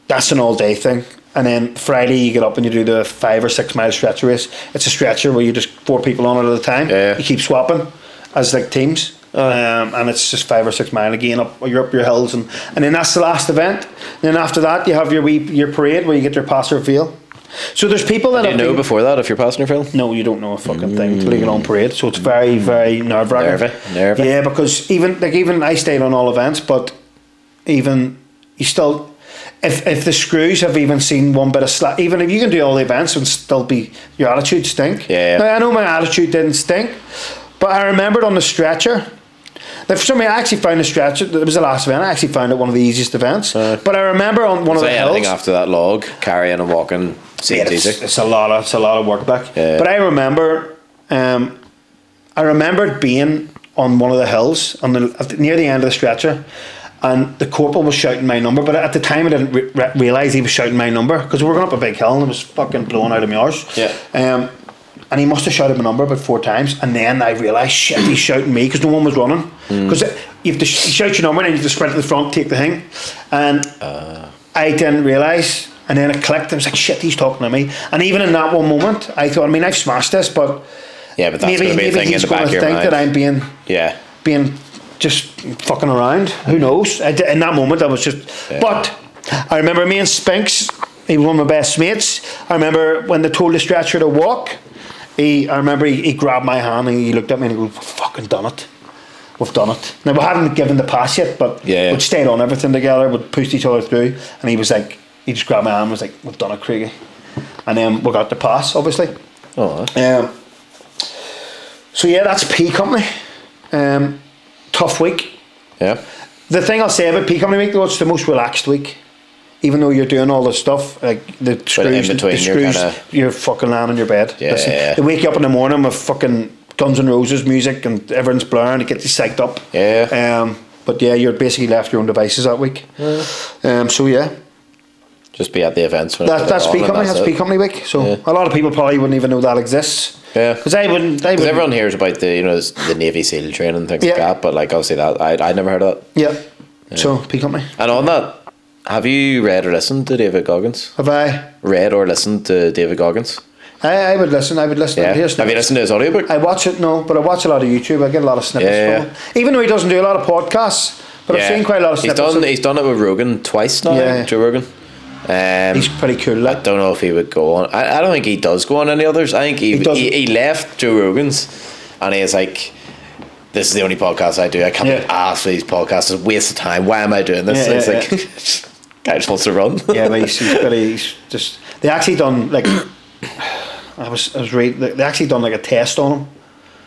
that's an all day thing. And then Friday you get up and you do the 5 or 6 mile stretcher race. It's a stretcher where you just 4 people on it at a time. Yeah. You keep swapping as like teams. And it's just 5 or 6 mile again you're up your hills, and then that's the last event. And then after that you have your parade where you get your pass or fail. So there's people that do you know before that if you're passing or fail? No, you don't know a fucking thing until you get on parade. So it's very, very nerve-wracking. Nervy. Yeah, because even I stayed on all events, but even you still, if the screws have even seen one bit of slack, even if you can do all the events and still be, your attitude stink. Yeah. Now I know my attitude didn't stink, but I remembered on the stretcher. Now for some reason I actually found the stretcher. It was the last event. I actually found it one of the easiest events. But I remember on one of the hills. Anything after that log, carrying and walking. It's a lot of work back. Yeah. But I remember, being on one of the hills near the end of the stretcher, and the corporal was shouting my number. But at the time, I didn't realise he was shouting my number because we were going up a big hill and it was fucking blowing out of my arse. Yeah. And he must have shouted my number about 4 times, and then I realised, shit, he's shouting me because no one was running. Because you have to shout your number and then you have to sprint to the front, take the thing, and I didn't realise. And then it clicked. I was like, shit, he's talking to me. And even in that one moment, I thought, I've smashed this, but that's maybe he's going to think that I'm being just fucking around. Who knows? In that moment, I was just. Yeah. But I remember me and Spinks. He was one of my best mates. I remember when they told the stretcher to walk. I remember he grabbed my hand and he looked at me and he goes, "We've fucking done it. We've done it." Now, we hadn't given the pass yet, but we'd stayed on everything together, we'd pushed each other through, and he was like, he just grabbed my hand and was like, "We've done it, Craigie." And then we got the pass, obviously. Oh. So yeah, that's P Company. Tough week. Yeah. The thing I'll say about P Company week though, it's the most relaxed week. Even though you're doing all the stuff, like the screws, you're fucking lying on your bed. Yeah. They wake you up in the morning with fucking Guns N' Roses music and everyone's blaring, it gets you psyched up. Yeah. But yeah, you're basically left to your own devices that week. So yeah. Just be at the events. That's P Company. That's P Company week. So a lot of people probably wouldn't even know that exists. Yeah, because I wouldn't. Everyone hears about the Navy SEAL training and things like that, but like obviously that I never heard of that. Yeah. So P Company. And on that, have you read or listened to David Goggins? Have I read or listened to David Goggins? I would listen. Yeah. Have you listened to his audiobook? I watch it, but I watch a lot of YouTube. I get a lot of snippets from him. Even though he doesn't do a lot of podcasts, but I've seen quite a lot of snippets. He's done it with Rogan twice now. Yeah. Joe Rogan. He's pretty cool. I don't know if he would go on. I don't think he does go on any others. I think he left Joe Rogan's, and he is like, "This is the only podcast I do. I can't be asked for these podcasts. It's a waste of time. Why am I doing this?" It's like, guy just wants to run. Yeah, but he's just. They actually done like. I was reading. They actually done like a test on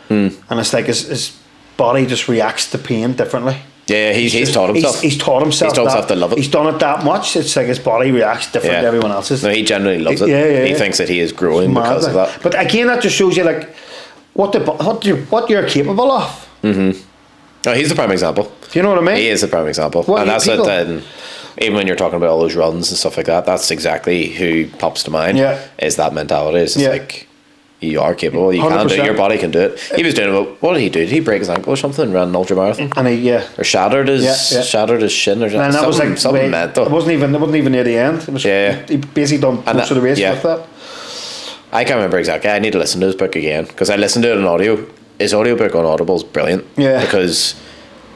him, and it's like his body just reacts to pain differently. Yeah, he's taught himself. He's taught himself to love it. He's done it that much. It's like his body reacts different to everyone else's. No, he genuinely loves it. He thinks that he is growing because of that. But again, that just shows you like what you're capable of. Mm-hmm. Oh, he's the prime example. Do you know what I mean? He is the prime example, and that's it. Then, even when you're talking about all those runs and stuff like that, that's exactly who pops to mind. Yeah, is that mentality? It's just like, you are capable. You 100%. Can do it. Your body can do it. He was doing it. What did he do? Did he break his ankle or something and ran an ultra marathon? And or shattered his shin or something. And that was like something mental. It wasn't even near the end. It was, he basically done most of the race with that. I can't remember exactly. I need to listen to his book again because I listened to it in audio. His audiobook on Audible is brilliant. Yeah, because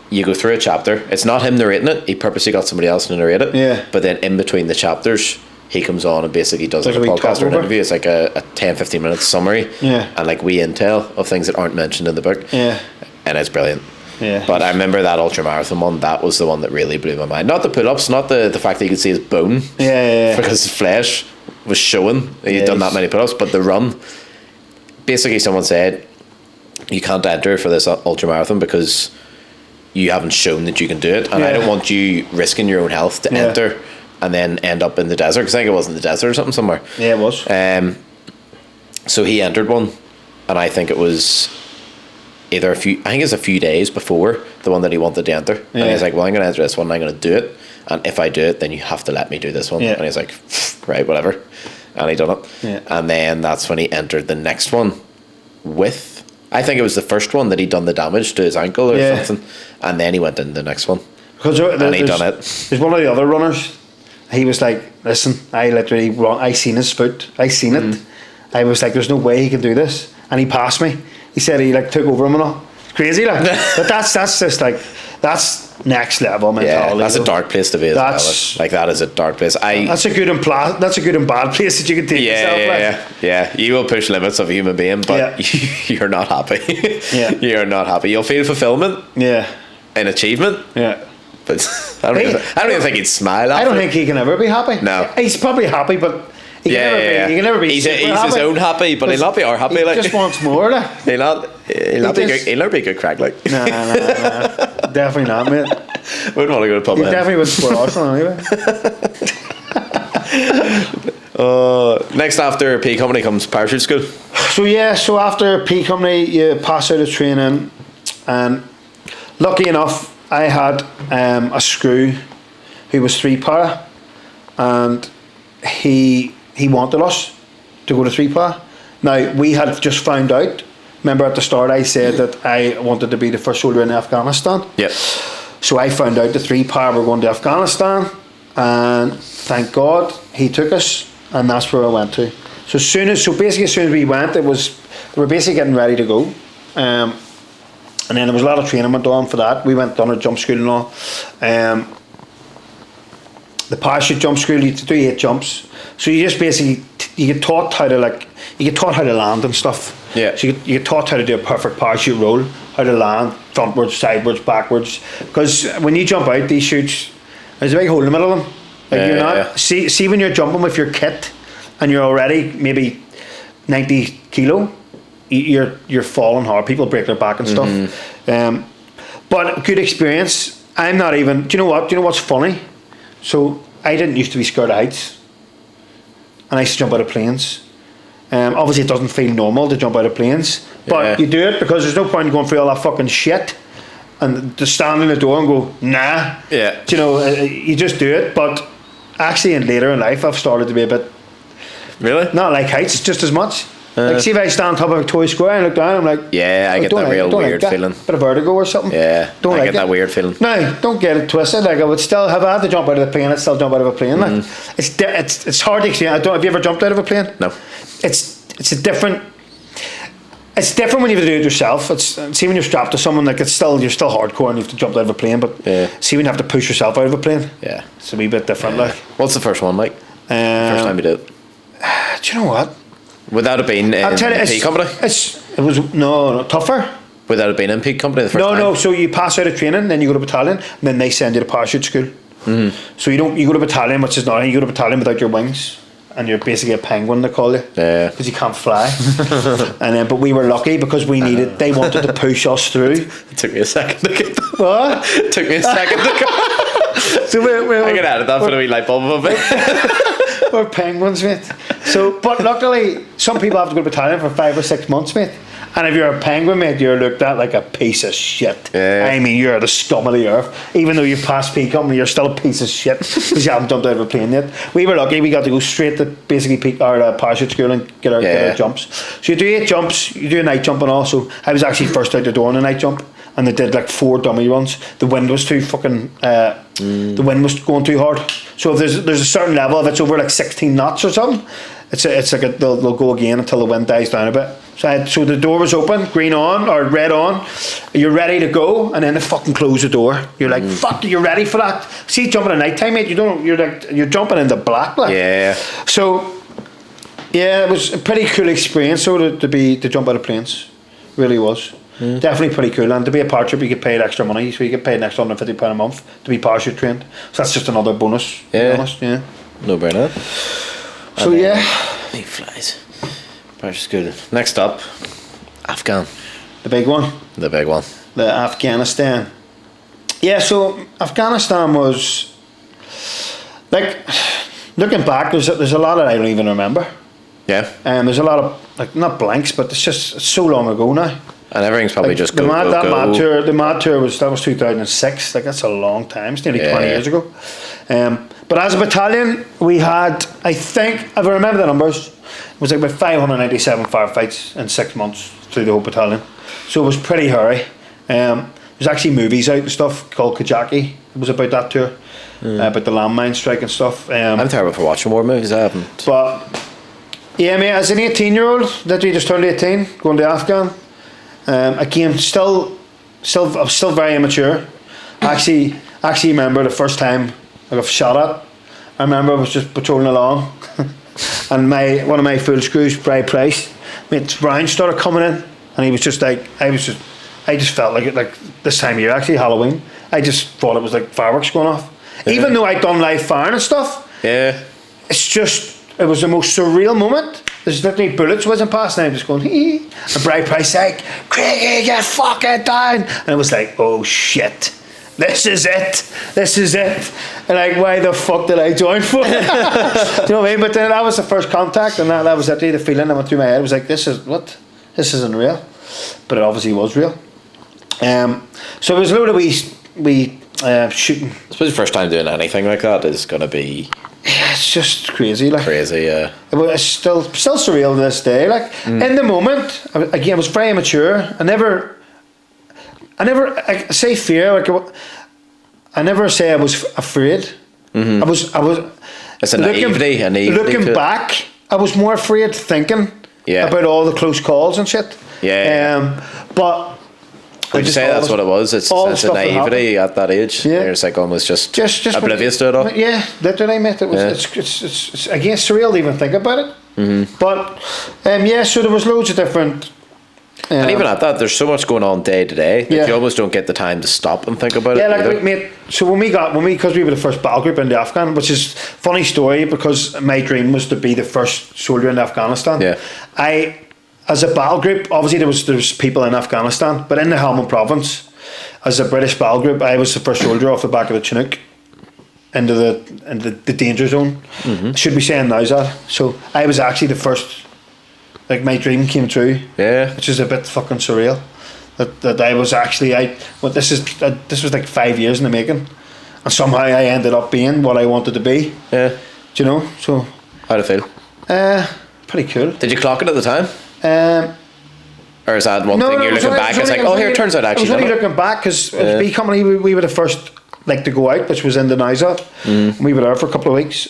you go through a chapter. It's not him narrating it. He purposely got somebody else to narrate it. Yeah, but then in between the chapters, he comes on and basically does like a podcast or an interview. It's like a 10-15 minute summary, and like wee intel of things that aren't mentioned in the book. Yeah, and it's brilliant. Yeah, but I remember that ultra marathon one. That was the one that really blew my mind. Not the pull-ups, not the fact that you could see his bone. Yeah. Because his flesh was showing he'd done that many pull-ups, but the run. Basically, someone said you can't enter for this ultra marathon because you haven't shown that you can do it, and I don't want you risking your own health to enter and then end up in the desert, because I think it was in the desert or something somewhere. Yeah, it was. So he entered one, and I think it was either a few days before the one that he wanted to enter. And he's like, well, I'm going to enter this one and I'm going to do it, and if I do it, then you have to let me do this one. And he's like, right, whatever. And he done it. And then that's when he entered the next one with, I think it was the first one that he'd done the damage to his ankle or something, and then he went in the next one. Because and he done it. There's one of the other runners. He was like, listen, I seen his foot. I seen it. I was like, there's no way he can do this. And he passed me. He said he like took over him and all. It's crazy, like. But that's just like, that's next level mentality. Yeah, that's a dark place to be as well. Like, that is a dark place. That's a good and bad place that you can take yourself. Yeah. You will push limits of a human being, but you're not happy. You're not happy. You'll feel fulfillment. Yeah. And achievement. Yeah. But I don't even think he'd smile. I don't think he can ever be happy. No, he's probably happy, but he can never be. He's his own happy, but he'll not be our happy. He like, just wants more. Like. He'll never be a good Craig. Like, nah, definitely not, mate. Wouldn't want to go to pub. He definitely wouldn't score Arsenal anyway. Next after P Company comes parachute school. So after P Company, you pass out of training, and lucky enough, I had a screw who was 3 para, and he wanted us to go to 3 para. Now, we had just found out, remember at the start I said that I wanted to be the first soldier in Afghanistan. Yep. So I found out the 3 para were going to Afghanistan, and thank God he took us, and that's where I went to. So basically as soon as we went, we were basically getting ready to go. And then there was a lot of training went on for that. We went on a jump school and all. The parachute jump school, you had to do 8 jumps. So you just basically you get taught how to land and stuff. Yeah. So you get taught how to do a perfect parachute roll, how to land frontwards, sidewards, backwards. Because when you jump out these chutes, there's a big hole in the middle of them. Like you're not see when you're jumping with your kit and you're already maybe 90 kilo, you're falling hard. People break their back and stuff. But good experience. I'm not even. Do you know what? Do you know what's funny? So I didn't used to be scared of heights, and I used to jump out of planes. Obviously, it doesn't feel normal to jump out of planes, but you do it because there's no point in going through all that fucking shit and to stand in the door and go, nah. Yeah. Do you know, you just do it. But actually, later in life, I've started to be a bit. Really? Not like heights, just as much. Like, see if I stand on top of a toy square and look down, I'm like, yeah, I get that real weird feeling. Bit of vertigo or something. Yeah, don't I like get that weird feeling. No, don't get it twisted. Like I would still have had to jump out of the plane. I'd still jump out of a plane. Like it's hard to explain. Have you ever jumped out of a plane? No. It's different when you have to do it yourself. See when you're strapped to someone, like you're still hardcore and you have to jump out of a plane. But see when you have to push yourself out of a plane. Yeah, it's a wee bit different. Like, what's the first one like? First time you did it? Do you know what? Without it being in Peak Company? It was tougher. Without it being in Peak Company the first time? No, so you pass out of training, then you go to battalion, and then they send you to parachute school. So you go to battalion, which is not, you go to battalion without your wings, and you're basically a penguin, they call you. Yeah. Because you can't fly. But we were lucky because they wanted to push us through. It took me a second to get that. What? It took me a second to get So I can edit that for the wee light bulb of a bit. We're penguins, mate. So, but luckily, some people have to go to battalion for 5 or 6 months, mate. And if you're a penguin, mate, you're looked at like a piece of shit. Yeah. I mean, you're the scum of the earth. Even though you've passed Peak Company, you're still a piece of shit because you haven't jumped out of a plane yet. We were lucky; we got to go straight to basically parachute school and get our jumps. So you do 8 jumps, you do a night jump, and also I was actually first out the door on a night jump. And they did like 4 dummy runs. The wind was too fucking. The wind was going too hard. So if there's a certain level, if it's over like 16 knots or something, it's like they'll go again until the wind dies down a bit. So the door was open, green on or red on. You're ready to go, and then they fucking close the door. You're like, fuck, you're ready for that. See, jumping at night time, mate. You're jumping in the black, like. Yeah. So yeah, it was a pretty cool experience. So to jump out of planes, really was. Definitely pretty cool, and to be a paratrooper you get paid extra money, so you get paid an extra £150 a month to be parachute trained, so that's just another bonus, to be honest. No brainer. So he flies. Parachute school. Next up, Afghan. The big one, the Afghanistan. So Afghanistan was like, looking back, there's a lot that I don't even remember. There's a lot of like, not blanks, but it's so long ago now. And everything's probably just the Mad tour was 2006. Like, that's a long time. It's nearly 20 years ago. But as a battalion, we had, I think, if I remember the numbers, it was like about 597 firefights in 6 months through the whole battalion. So it was pretty hairy. There's actually movies out and stuff called Kajaki. It was about that tour, about the landmine strike and stuff. I'm terrible for watching war movies. I haven't. But yeah, mate, as an 18-year-old, literally just turned 18, going to Afghan. Again, still very immature. I actually remember the first time I got shot at. I remember I was just patrolling along, and one of my full screws, Bry Price, mate, Brian started coming in, and he was just like, I just felt like it, like this time of year, actually Halloween. I just thought it was like fireworks going off, even though I'd done live firing and stuff. Yeah, it was the most surreal moment. There's literally bullets whizzing past, and I'm just going, hee. And Bry Price like, Craigie, get fucking down. And it was like, oh shit, this is it. And like, why the fuck did I join for? Do you know what I mean? But then that was the first contact, and that was literally the feeling that went through my head. It was like, this isn't real. But it obviously was real. So it was a load of wee shooting. I suppose the first time doing anything like that is going to be... Yeah, it's just crazy, like. Crazy, yeah. It's still surreal to this day. Like, in the moment, again, I was very immature. I never say fear. Like, I never say I was afraid. I was. It's a naivety. Looking back, I was more afraid thinking about all the close calls and shit. But. Would you say that's what it was? It's a naivety at that age. Yeah. You're just like almost just oblivious to it all. Yeah, literally, mate. It was. It's again surreal to even think about it. But so there was loads of different. And even at that, there's so much going on day to day that Yeah. you almost don't get the time to stop and think about it. Yeah, like either. mate. So because we were the first battle group into Afghan, which is funny story because my dream was to be the first soldier in Afghanistan. Yeah. As a battle group, obviously there was people in Afghanistan, but in the Helmand province, as a British battle group, I was the first soldier off the back of the Chinook into the danger zone. Should be saying now's that. So I was actually the first. Like my dream came true. Yeah. Which is a bit fucking surreal. That I was actually this was like 5 years in the making, and somehow I ended up being what I wanted to be. Yeah. Do you know? So How'd it feel? pretty cool. Did you clock it at the time? Or is that one No, thing no, you're it was looking only- back? it was It's like, only- oh, here, it turns out I actually. was only done it. looking back because as B Company, we were the first like to go out, which was in the Nizat. We were there for a couple of weeks.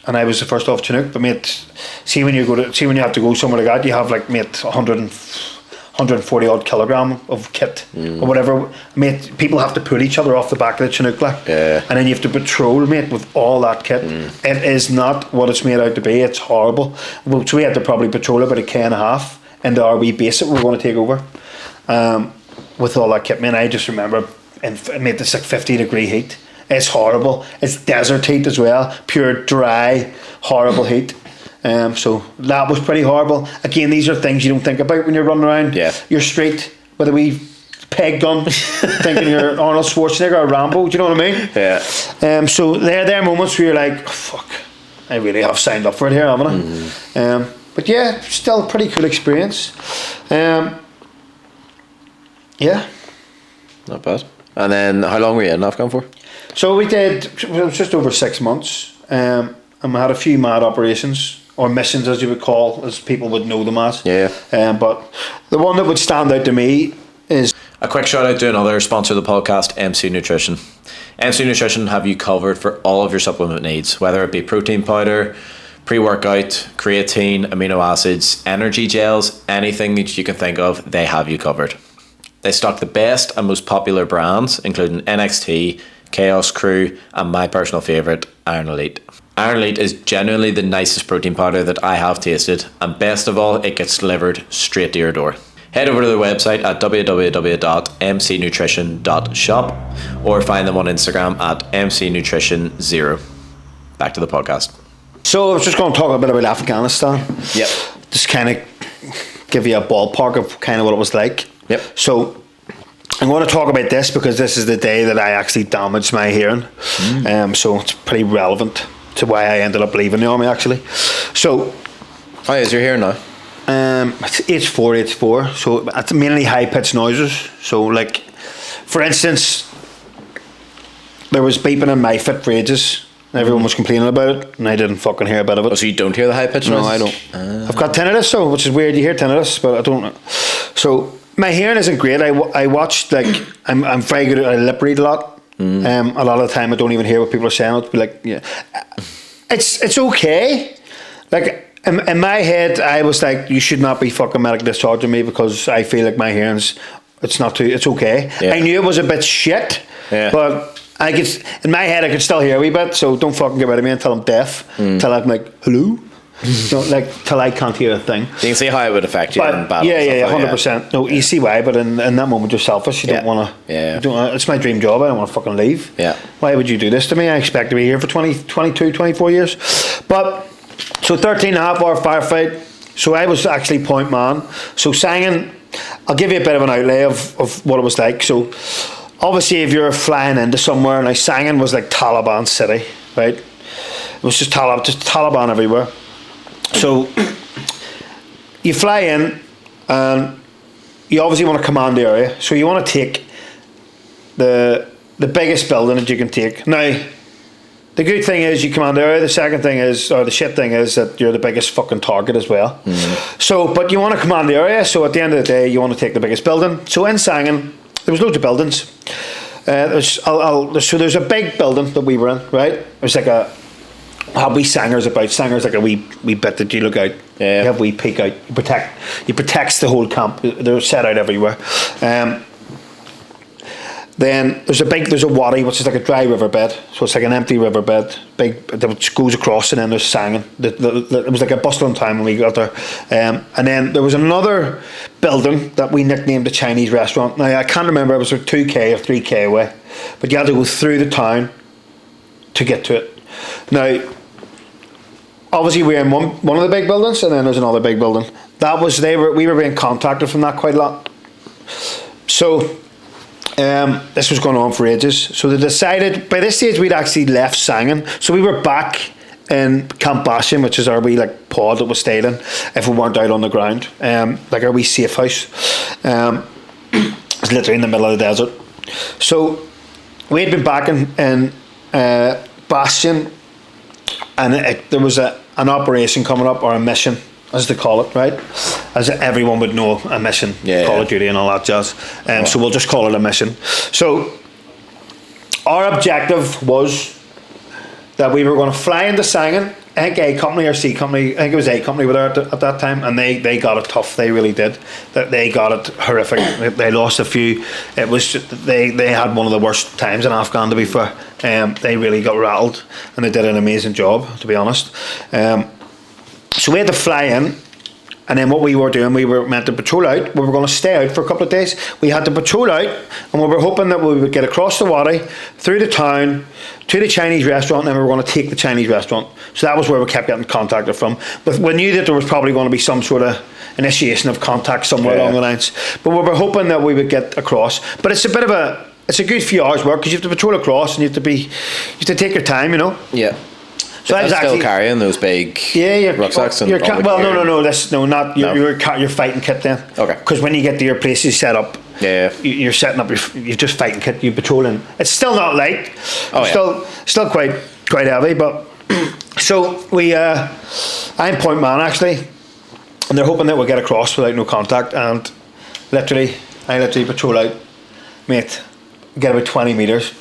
And I was the first off Chinook, but mate, see when you have to go somewhere like that, you have like mate 140 odd kilogram of kit or whatever. Mate, people have to pull each other off the back of the Chinook, like, and then you have to patrol, mate, with all that kit. It is not what it's made out to be. It's horrible. Well, so we had to probably patrol about a K and a half into our wee base that we were going to take over, with all that kit. Man, I just remember, and mate, it's like 50-degree heat. It's horrible. It's desert heat as well. Pure, dry, horrible heat. So that was pretty horrible. Again, these are things you don't think about when you're running around your street with a wee peg gun, thinking you're Arnold Schwarzenegger or Rambo. Do you know what I mean? Yeah. So there are moments where you're like, oh, fuck, I really have signed up for it here, haven't I? But yeah, still a pretty cool experience. Yeah. Not bad. And then how long were you in Afghan for? So we did, it was just over 6 months, and we had a few mad operations, or missions as you would call, as people would know them as. Yeah. But the one that would stand out to me is... A quick shout out to another sponsor of the podcast, MC Nutrition. MC Nutrition have you covered for all of your supplement needs, whether it be protein powder, pre-workout, creatine, amino acids, energy gels, anything that you can think of, they have you covered. They stock the best and most popular brands, including NXT, Chaos Crew, and my personal favourite, Iron Elite. Iron Elite is genuinely the nicest protein powder that I have tasted, and best of all, it gets delivered straight to your door. Head over to their website at www.mcnutrition.shop or find them on Instagram at mcnutrition0. Back to the podcast. So I was just going to talk a bit about Afghanistan. Yep. Just kind of give you a ballpark of kind of what it was like. Yep. So I'm going to talk about this because this is the day that I actually damaged my hearing. So it's pretty relevant to why I ended up leaving the army, actually. So... How is your hearing now? It's H4. So it's mainly high-pitched noises. So like, for instance, there was beeping in my fit for ages. Everyone was complaining about it, and I didn't fucking hear a bit of it. Oh, so you don't hear the high pitch No, noises? I don't. I've got tinnitus, so which is weird. You hear tinnitus, but I don't. So my hearing isn't great. I watched like I'm very good at I lip read a lot. A lot of the time I don't even hear what people are saying. It'll be like, yeah, it's okay. Like in my head, I was like, you should not be fucking medical discharging me because I feel like my hearing's it's okay. Yeah. I knew it was a bit shit, but. I could, in my head, I could still hear a wee bit, so don't fucking get rid of me until I'm deaf, till I'm like, hello? Like, till I can't hear a thing. You can see how it would affect you in battle. Yeah, 100%. No, you see why, but in that moment, you're selfish. You don't want to. Yeah. It's my dream job. I don't want to fucking leave. Yeah. Why would you do this to me? I expect to be here for 22, 24 years. But, so 13 and a half hour firefight. So I was actually point man. So Sangin, I'll give you a bit of an outlay of what it was like. So, obviously, if you're flying into somewhere, like Sangin was like Taliban city, right? It was just Taliban everywhere. So you fly in, and you obviously want to command the area. So you want to take the biggest building that you can take. Now, the good thing is you command the area. The second thing is, or the shit thing is, that you're the biggest fucking target as well. So, but you want to command the area. So at the end of the day, you want to take the biggest building. So in Sangin, there was loads of buildings. So there's a big building that we were in, right? It was like a wee Sanger's like a wee bit that you look out. Yeah. You have a wee peek out. You protects the whole camp. They're set out everywhere. Then there's a waddy, which is like a dry riverbed, so it's like an empty riverbed, big, that goes across, and then there's Sangin. It was like a bustling time when we got there. And then there was another building that we nicknamed the Chinese restaurant. Now I can't remember, it was like 2k or 3k away, but you had to go through the town to get to it. Now, obviously we're in one of the big buildings, and then there's another big building. We were being contacted from that quite a lot. So this was going on for ages. So they decided, by this stage we'd actually left Sangin, so we were back in Camp Bastion, which is our wee like pod that we stayed in if we weren't out on the ground, like our wee safe house. It's literally in the middle of the desert. So we had been back in Bastion, and there was an operation coming up, or a mission, as they call it, right? As everyone would know, a mission, Call of Duty and all that jazz. So we'll just call it a mission. So our objective was that we were going to fly into Sangin. I think A Company or C Company, I think it was A Company were there at that time, and they got it tough. They really did. They got it horrific. They lost a few. It was they had one of the worst times in Afghan, to be fair. They really got rattled, and they did an amazing job, to be honest. So we had to fly in, and then what we were doing, we were meant to patrol out. We were going to stay out for a couple of days. We had to patrol out, and we were hoping that we would get across the Wadi, through the town, to the Chinese restaurant, and then we were going to take the Chinese restaurant. So that was where we kept getting contacted from. But we knew that there was probably going to be some sort of initiation of contact somewhere along the lines. But we were hoping that we would get across. But it's a good few hours work, because you have to patrol across, and you have to take your time, you know. Yeah. So I was still carrying those big rucksacks. Your fighting kit then. Okay. Because when you get to your place, you set up. Yeah. You're setting up you're just fighting kit. You patrolling. It's still not light. Still quite heavy. But so I'm point man actually, and they're hoping that we'll get across without no contact. And I literally patrol out, mate. Get about 20 meters.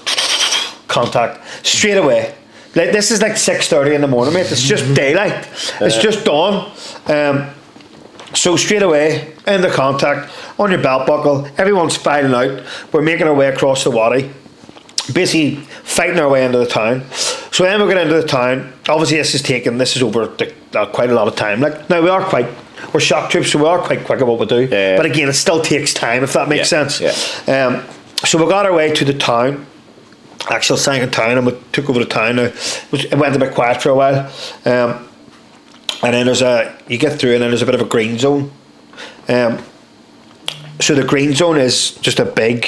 Contact straight away. Like, this is like 6:30 in the morning, mate. It's just daylight. It's just dawn. So straight away, in the contact, on your belt buckle, everyone's filing out. We're making our way across the Wadi, basically fighting our way into the town. So then we get into the town. Obviously, this is over quite a lot of time. Like, now we're shock troops, so we are quite quick at what we do. But again, it still takes time, if that makes sense. Yeah. So we got our way to the town. Actual Sangin town, and we took over the town. Now it went a bit quiet for a while, and then you get through, and then there's a bit of a green zone. So the green zone is just a big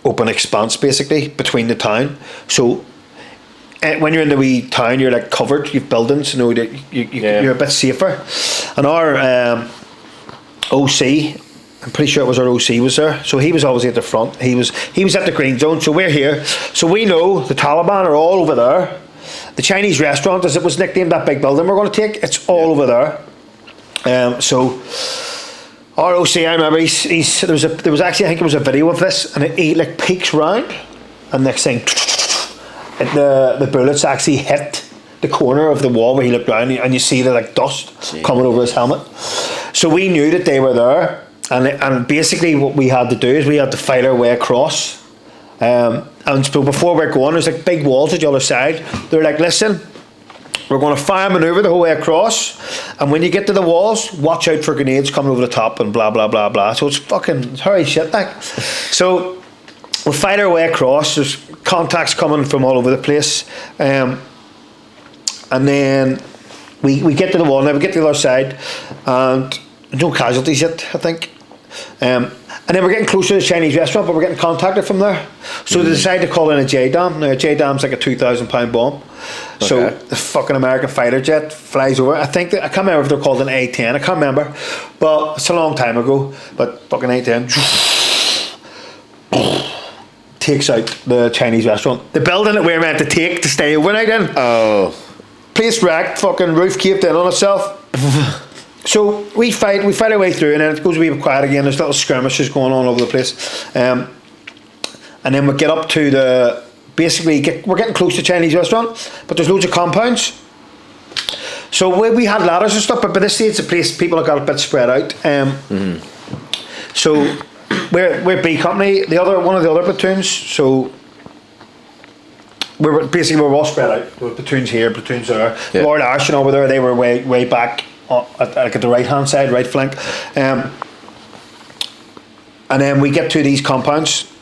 open expanse basically between the town. So when you're in the wee town, you're like covered. You've buildings, you know, you're a bit safer. And our OC, I'm pretty sure it was our OC was there, so he was obviously at the front. He was at the green zone, so we're here. So we know the Taliban are all over there. The Chinese restaurant, as it was nicknamed, that big building we're going to take, it's all over there. So our OC, I remember, there was actually, I think it was a video of this, and he like peeks round, and next thing, the bullets actually hit the corner of the wall where he looked round, and you see the like dust coming over his helmet. So we knew that they were there. And basically what we had to do is we had to fight our way across. And so before we're going, there's like big walls at the other side. They're like, listen, we're going to fire manoeuvre the whole way across. And when you get to the walls, watch out for grenades coming over the top and blah, blah, blah, blah. So it's hairy shit like. So we fight our way across. There's contacts coming from all over the place. And then we get to the wall. Now we get to the other side. And no casualties yet, I think. And then we're getting closer to the Chinese restaurant, but we're getting contacted from there. So they decide to call in a J-Dam. Now a J-Dam's like a 2,000 pound bomb. Okay. So the fucking American fighter jet flies over. I can't remember if they're called an A-10. I can't remember, but it's a long time ago. But fucking A-10 takes out the Chinese restaurant. The building that we're meant to take to stay overnight in. Oh, place wrecked. Fucking roof caved in on itself. So we fight our way through, and then it goes a wee bit quiet again. There's little skirmishes going on all over the place, and then we get up to we're getting close to the Chinese restaurant, but there's loads of compounds. So we had ladders and stuff, but by this stage the place, people have got a bit spread out. So we're B company. One of the other platoons. So we're all spread out. There were platoons here, platoons there. Yeah. Lord Ashton over there. They were way back at the right hand side, right flank. And then we get to these compounds,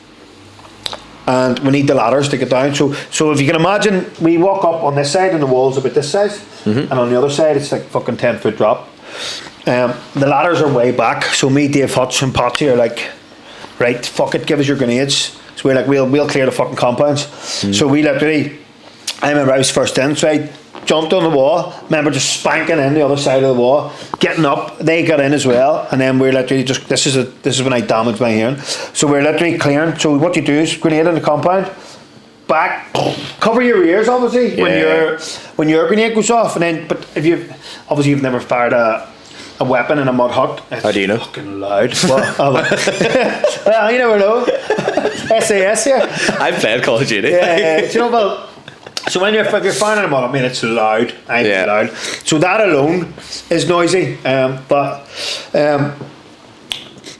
and we need the ladders to get down. So if you can imagine, we walk up on this side, and the wall's about this size, and on the other side it's like fucking 10-foot drop. The ladders are way back. So me, Dave Hutch, and Patsy are like, right, fuck it, give us your grenades. So we're like, we'll clear the fucking compounds. So we literally, I remember I was first in, so I jumped on the wall. Remember just spanking in the other side of the wall, getting up. They got in as well, and then we're literally just. This is when I damaged my hearing. So we're literally clearing. So what you do is grenade in the compound, back, cover your ears obviously when your grenade goes off, and then but if you've never fired a weapon in a mud hut. How do you know? Fucking loud. Well, you never know. SAS here. I've played Call of Duty. Yeah. Do you know, well, so if you're firing in a mud hut, I mean, it's loud. It's loud. So that alone is noisy.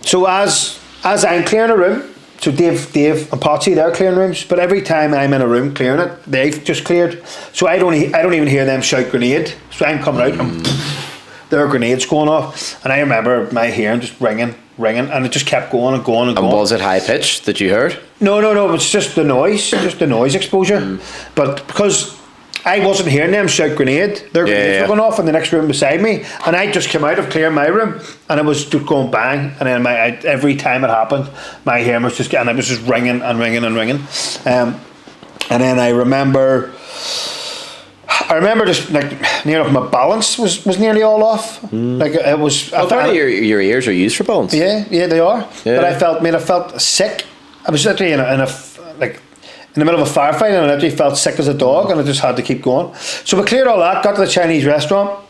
So as I'm clearing a room, so Dave and Patsy, they're clearing rooms, but every time I'm in a room clearing it, they've just cleared. So I don't even hear them shout grenade. So I'm coming out and there are grenades going off, and I remember my hearing just ringing, and it just kept going and going and going. And was it high pitched that you heard? No, it's just the noise exposure. But because I wasn't hearing them shout grenade, their grenades were going off in the next room beside me, and I just came out of clearing my room, and it was just going bang, and then every time it happened, my hearing was just it was just ringing and ringing and ringing, and then I remember just like near enough my balance was nearly all off. Like it was. Apparently your ears are used for balance. Yeah, they are. Yeah. But I felt sick. I was literally in the middle of a firefight, and I literally felt sick as a dog, and I just had to keep going. So we cleared all that, got to the Chinese restaurant,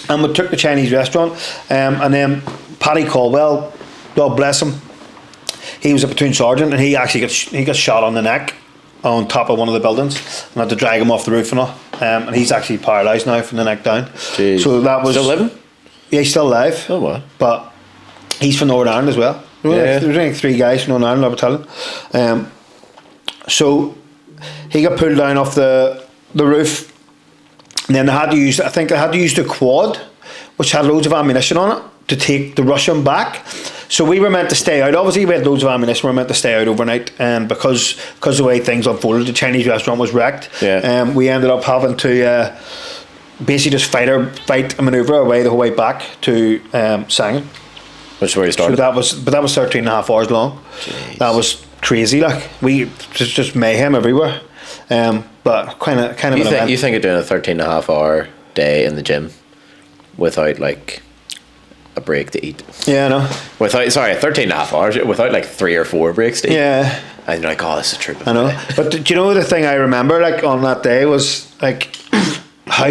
and we took the Chinese restaurant, and then Paddy Caldwell, God bless him, he was a platoon sergeant, and he actually got shot on the neck on top of one of the buildings, and I had to drag him off the roof and all. And he's actually paralysed now from the neck down. Jeez. So that was still living? Yeah, he's still alive. Oh wow! But he's from Northern Ireland as well. There was only 3 guys from Northern Ireland, our battalion. So he got pulled down off the roof, and then they had to use the quad, which had loads of ammunition on it, to take the Russian back. So we were meant to stay out. Obviously, we had loads of ammunition. We were meant to stay out overnight, and because of the way things unfolded, the Chinese restaurant was wrecked. Yeah. We ended up having to basically just fight and manoeuvre our way the whole way back to Sangin. Which is where you started. So that was 13 and a half hours long. Jeez. That was crazy. Like we just mayhem everywhere. But kind of. You think of doing a 13 and a half hour day in the gym without like a break to eat? Yeah, I know. 13 and a half hours without like 3 or 4 breaks to eat. Yeah. And you're like, oh, this is true. I know. But do you know the thing I remember like on that day was like how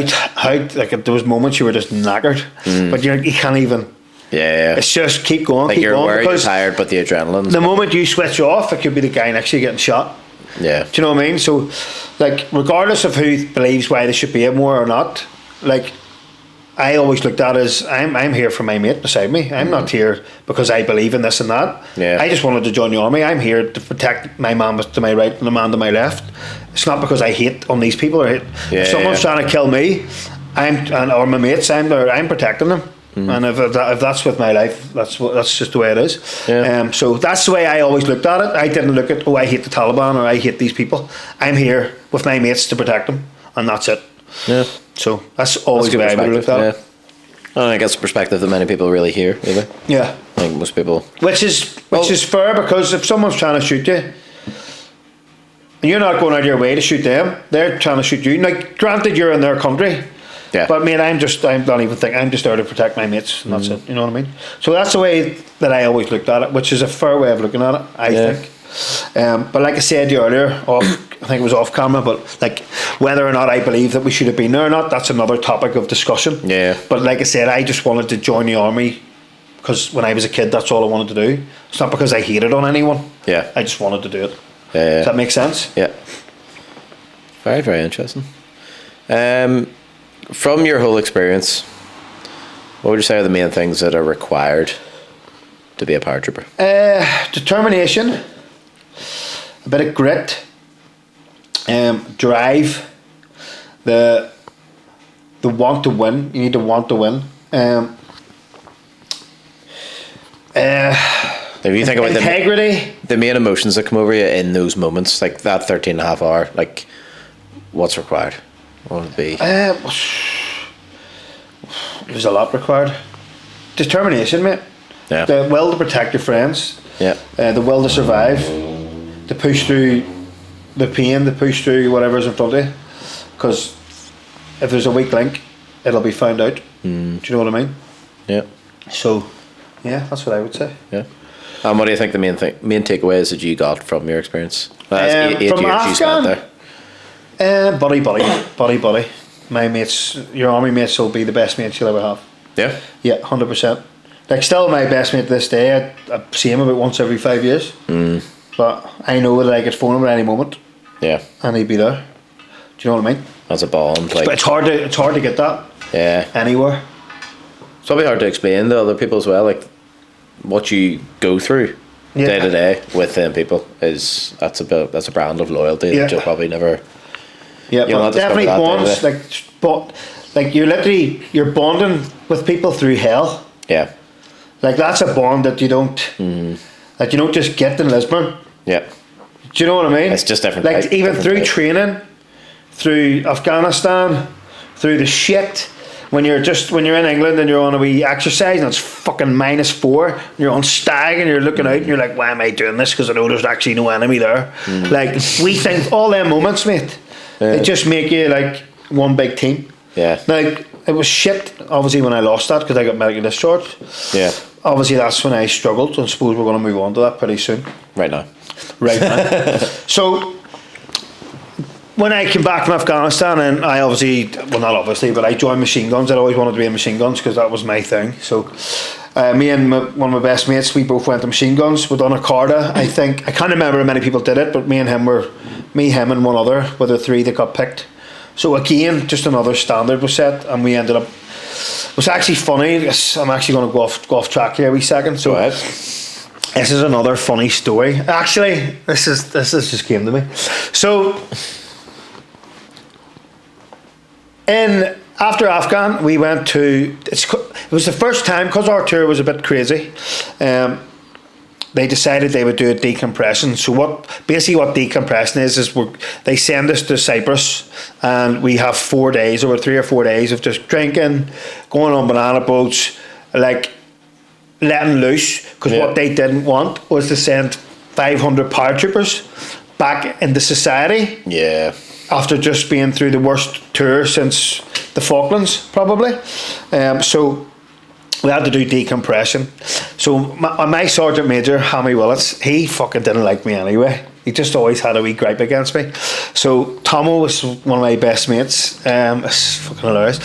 like there was moments you were just knackered, but you can't even. Yeah. It's just keep going. Like keep you're going, aware you're tired, but the adrenaline. The moment you switch off, it could be the guy next to you getting shot. Yeah. Do you know what I mean? So, like, regardless of who believes why they should be in war or not, like, I always looked at it as I'm here for my mate beside me. I'm not here because I believe in this and that. Yeah. I just wanted to join the army. I'm here to protect my man to my right and the man to my left. It's not because I hate on these people or if someone's trying to kill me, or my mates, I'm protecting them. And if that's with my life, that's just the way it is. Yeah. So that's the way I always looked at it. I didn't look at I hate the Taliban or I hate these people. I'm here with my mates to protect them, and that's it. Yeah. So that's always the way I would have looked at it. I don't think it's a perspective that many people really hear either. Yeah. I think most people. Which is fair, because if someone's trying to shoot you, and you're not going out of your way to shoot them, they're trying to shoot you. Like, granted, you're in their country. Yeah. But mate, I'm not even thinking. I'm just there to protect my mates, and that's it. You know what I mean? So that's the way that I always looked at it, which is a fair way of looking at it, I think. But like I said earlier, I think it was off camera, but like whether or not I believe that we should have been there or not, that's another topic of discussion. Yeah. But like I said, I just wanted to join the army because when I was a kid, that's all I wanted to do. It's not because I hated on anyone. Yeah. I just wanted to do it. Yeah. Does that make sense? Yeah. Very, very interesting. From your whole experience, what would you say are the main things that are required to be a paratrooper? Determination, a bit of grit, drive, the want to win. You need to want to win. If you think about integrity, the main emotions that come over you in those moments, like that 13 and a half hour, like what's required? What would it be? There's a lot required. Determination, mate. Yeah. The will to protect your friends. Yeah. The will to survive. To push through the pain, to push through whatever's in front of you. Because if there's a weak link, it'll be found out. Do you know what I mean? Yeah. So, yeah, that's what I would say. Yeah. And what do you think the main takeaways that you got from your experience? That's eight from years you spent there. Buddy. My mates, your army mates will be the best mates you'll ever have. Yeah. Yeah, 100%. Like, still my best mate to this day. I see him about once every 5 years. But I know that I could phone him at any moment. Yeah. And he'd be there. Do you know what I mean? As a bond, like, But it's hard to get that. Yeah. Anywhere. It's probably hard to explain to other people as well, like what you go through day to day with them people that's a brand of loyalty that you'll probably never. Yeah, but definitely bonds like you're bonding with people through hell. Yeah. Like, that's a bond that you don't just get in Lisbon. Yeah. Do you know what I mean? It's just different. Like, even through training, through Afghanistan, through the shit. When you're in England and you're on a wee exercise and it's fucking -4, and you're on stag and you're looking out and you're like, why am I doing this? Because I know there's actually no enemy there. Like, we think all them moments, mate, they just make you like one big team. Yeah. Like, it was shit, obviously, when I lost that because I got medical discharge. Yeah. Obviously, that's when I struggled, and I suppose we're going to move on to that pretty soon. Right now. So, when I came back from Afghanistan, and I obviously, well, not obviously, but I joined machine guns. I'd always wanted to be in machine guns because that was my thing. So, me and one of my best mates, we both went to machine guns. We'd done a Carta, I think. I can't remember how many people did it, but me, him, and one other were the three that got picked. So again, just another standard was set, and we ended up. It was actually funny. I'm actually going to go off track here a wee second. So, this is another funny story. Actually, this just came to me. So, after Afghan, we went to. It was the first time, because our tour was a bit crazy. They decided they would do a decompression. So what decompression is they send us to Cyprus, and we have 4 days, over 3 or 4 days of just drinking, going on banana boats, like letting loose. Because what they didn't want was to send 500 paratroopers back into society. Yeah. After just being through the worst tour since the Falklands, probably. So we had to do decompression. So my sergeant major, Hammy Willits, he fucking didn't like me anyway. He just always had a wee gripe against me. So Tomo was one of my best mates. It's fucking hilarious.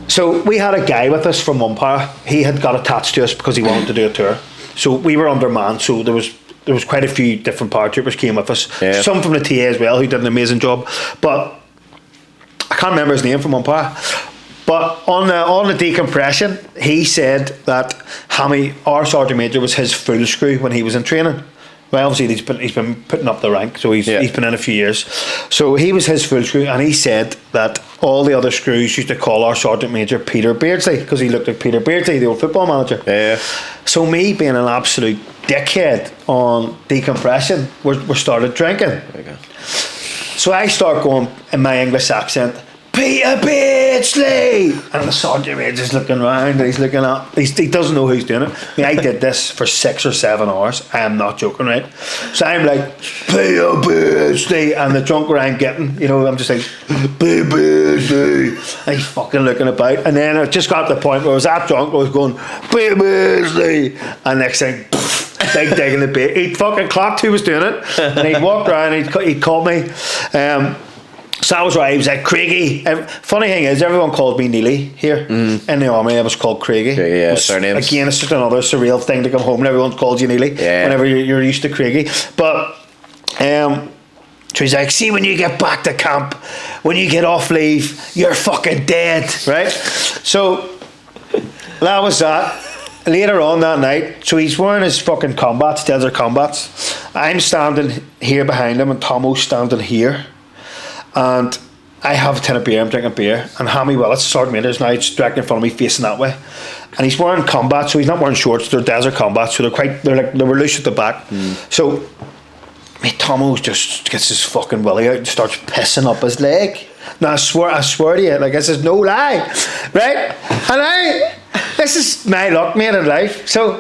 So we had a guy with us from Umpire. He had got attached to us because he wanted to do a tour. So we were undermanned. So there was quite a few different paratroopers came with us. Yeah. Some from the TA as well, who did an amazing job. But I can't remember his name from Umpire. But on the decompression, he said that Hammy, our sergeant major, was his full screw when he was in training. Well, obviously he's been putting up the rank, so he's been in a few years. So he was his full screw, and he said that all the other screws used to call our sergeant major Peter Beardsley because he looked like Peter Beardsley, the old football manager. Yeah. So me being an absolute dickhead on decompression, we started drinking. There you go. So I start going in my English accent, Peter Beardsley, and the sergeant major's looking around and he's looking up. He doesn't know who's doing it. I mean, I did this for 6 or 7 hours. I am not joking, right? So I'm like, Peter Beardsley, and the drunker I'm getting, I'm just like, Peter Beardsley, and he's fucking looking about. And then I just got to the point where I was that drunk, I was going, Peter Beardsley, and next thing, big dig in the bait. He'd fucking clocked who was doing it, and he'd walked around and he'd called me. So that was why he was like Craigie. Funny thing is, everyone called me Neally here in the army. I was called Craigie. Yeah, surnames. Again, it's just another surreal thing to come home and everyone calls you Neally whenever you're used to Craigie. But so he's like, see, when you get back to camp, when you get off leave, you're fucking dead, right? So that was that. later on that night, so he's wearing his fucking combats, desert combats. I'm standing here behind him, and Tomo's standing here, and I have a tin of beer. I'm drinking beer, and Hammy Willits, Sergeant Major's now directly in front of me, facing that way, and he's wearing combat, so he's not wearing shorts. They're desert combats, so they were loose at the back. So, mate, Tomo just gets his fucking willy out and starts pissing up his leg. Now I swear to you, like, this is no lie, right? And this is my luck, mate, in life. So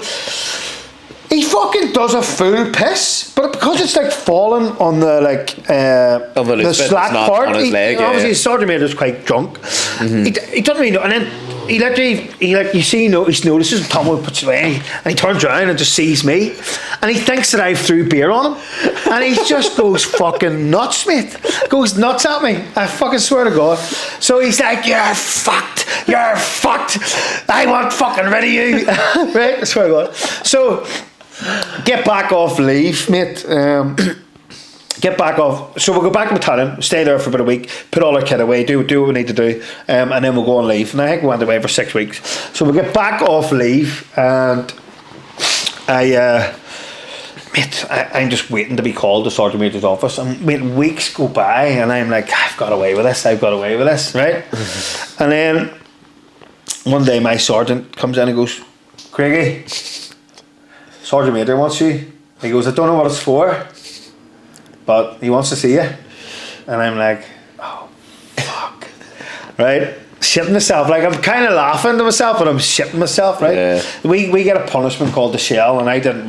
he fucking does a full piss, but because it's like falling on the the slack part, on his leg, obviously his Sergeant Major's quite drunk. He doesn't really know, and then he notices Tomo puts it away, and he turns around and just sees me, and he thinks that I threw beer on him, and he just goes fucking nuts, mate. Goes nuts at me. I fucking swear to God. So he's like, "You're fucked. You're fucked. I want fucking rid of you." Right? I swear to God. So get back off leave, mate. Get back off. So we'll go back to battalion, stay there for about a week, put all our kit away, do what we need to do, and then we'll go on leave. And I think we went away for 6 weeks. So we'll get back off leave, and I'm just waiting to be called to Sergeant Major's office. And weeks go by, and I'm like, I've got away with this, right? And then one day my sergeant comes in and goes, "Craigie, Sergeant Major wants you." He goes, "I don't know what it's for, but he wants to see you." And I'm like, oh, fuck. Right? Shitting myself. Like, I'm kind of laughing to myself, but I'm shitting myself, right? Yeah. We get a punishment called the shell, and I didn't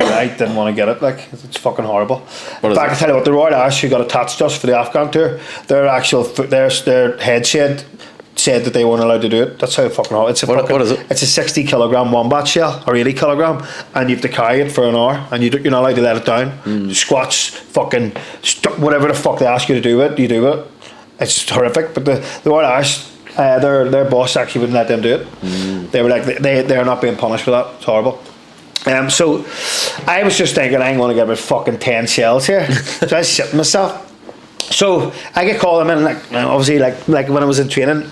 want to get it. Like, it's fucking horrible. In fact, I tell you what, the Royal Ash who got attached to us for the Afghan tour, their head shed said that they weren't allowed to do it. That's how fucking hard. What is it? It's a 60 kilogram wombat shell, or 80 kilogram, and you have to carry it for an hour, and you're not allowed to let it down. Squats, fucking whatever the fuck they ask you to do it, you do it. It's horrific. But the Royal Ash, their boss actually wouldn't let them do it. They were like, they're not being punished for that. It's horrible. So I was just thinking, I'm going to get about fucking 10 shells here. So I was shitting myself. So I get called in, like, obviously, like when I was in training,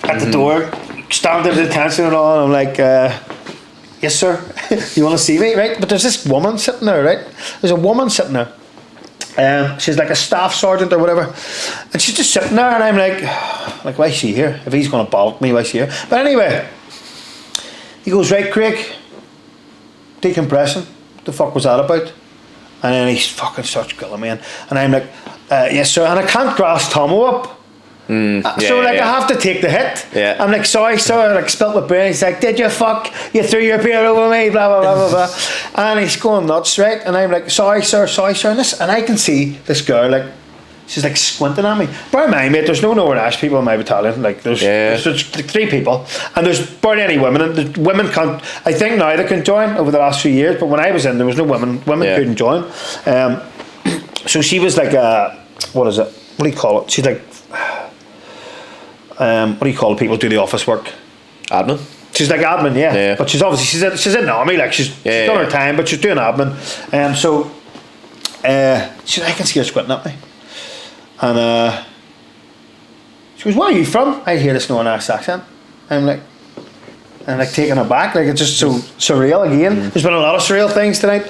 at the door, standing at attention and all, and I'm like, "Yes, sir. You want to see me, right?" But there's this woman sitting there, right? There's a woman sitting there. She's like a staff sergeant or whatever, and she's just sitting there, and I'm like, why is she here? If he's going to bollock me, why is she here? But anyway, he goes, "Right, Craig, decompression. What the fuck was that about?" And then he fucking starts grilling me, and I'm like, "Yes, sir." And I can't grass Tomo up. I have to take the hit. Yeah. I'm like, "Sorry, sir," I like spilt my beer. He's like, "Did you fuck? You threw your beer over me, blah, blah, blah, blah, blah." And he's going nuts, right? And I'm like, sorry, sir. And I can see this girl, like, she's like squinting at me. Bear in mind, mate, there's no Northern Irish people in my battalion. Like, there's 3 people, and there's barely any women. And the women can't. I think now they can join over the last few years, but when I was in, there was no women. Women couldn't join. So she was like what is it? What do you call it? She's like, what do you call it? People who do the office work. Admin. She's like admin, yeah. But she's obviously she's in the army. Like, she's done her time, but she's doing admin. So I can see her squinting at me. And she goes, "Where are you from?" I hear this Northern Irish accent. I'm like taken aback. Like, it's just so surreal again. There's been a lot of surreal things tonight.